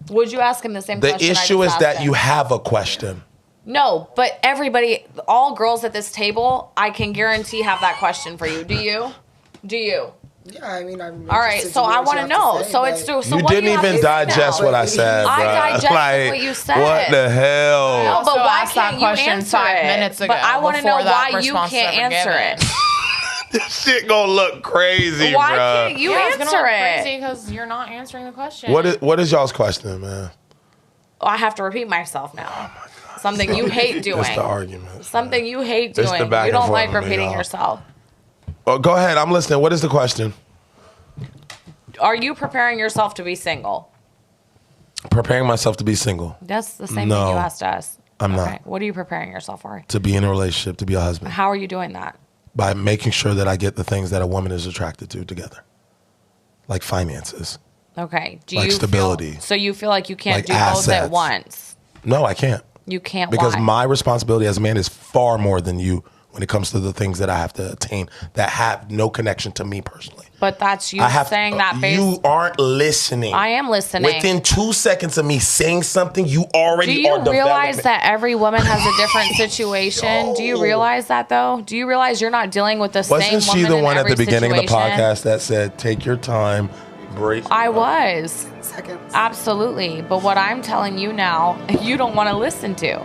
Would you ask him the same The question? issue is that you have a question. No, but everybody, all girls at this table, I can guarantee have that question for you. Do you? Do you? Yeah, I mean, I'm All right, interested so hear I what want you to have know. say, So but- it's so You what do didn't you have even to say digest now? what I said, I bruh. digested Like, what you said. what the hell? No, but Also why asked that can't you question answer 5 it? minutes ago But I want to know before that why you response can't was ever answer given. it. This shit gonna look crazy, Why bruh. can't you Yeah, it's gonna answer look it? crazy because you're not answering the question. What is y'all's question, man? Oh, I have to repeat myself now. Something you hate doing. It's the argument. Something you hate It's the doing. back You and don't forth like with me, repeating y'all. yourself. Oh, go ahead. I'm listening. What is the question? Are you preparing yourself to be single? Preparing myself to be single, That's the same No, thing you asked us. I'm not. What are you preparing yourself for? to be in a relationship, to be a husband, How are you doing that? by making sure that I get the things that a woman is attracted to together, like finances. Okay. Do Like you stability. so you feel like you can't Like do both assets. at once? No, I can't. You can't. Because why? my responsibility as a man is far more than you when it comes to the things that I have to attain that have no connection to me personally. But that's you I have saying that based. you aren't listening. I am listening. Within 2 seconds of me saying something, you already Do you are realize developing. that every woman has a different situation? Do you realize that though? Do you realize you're not dealing with the same Wasn't woman she the in one at every the beginning of the situation? podcast that said, "Take your time, break"? I was. Seconds. Absolutely. But what I'm telling you now, you don't want to listen to.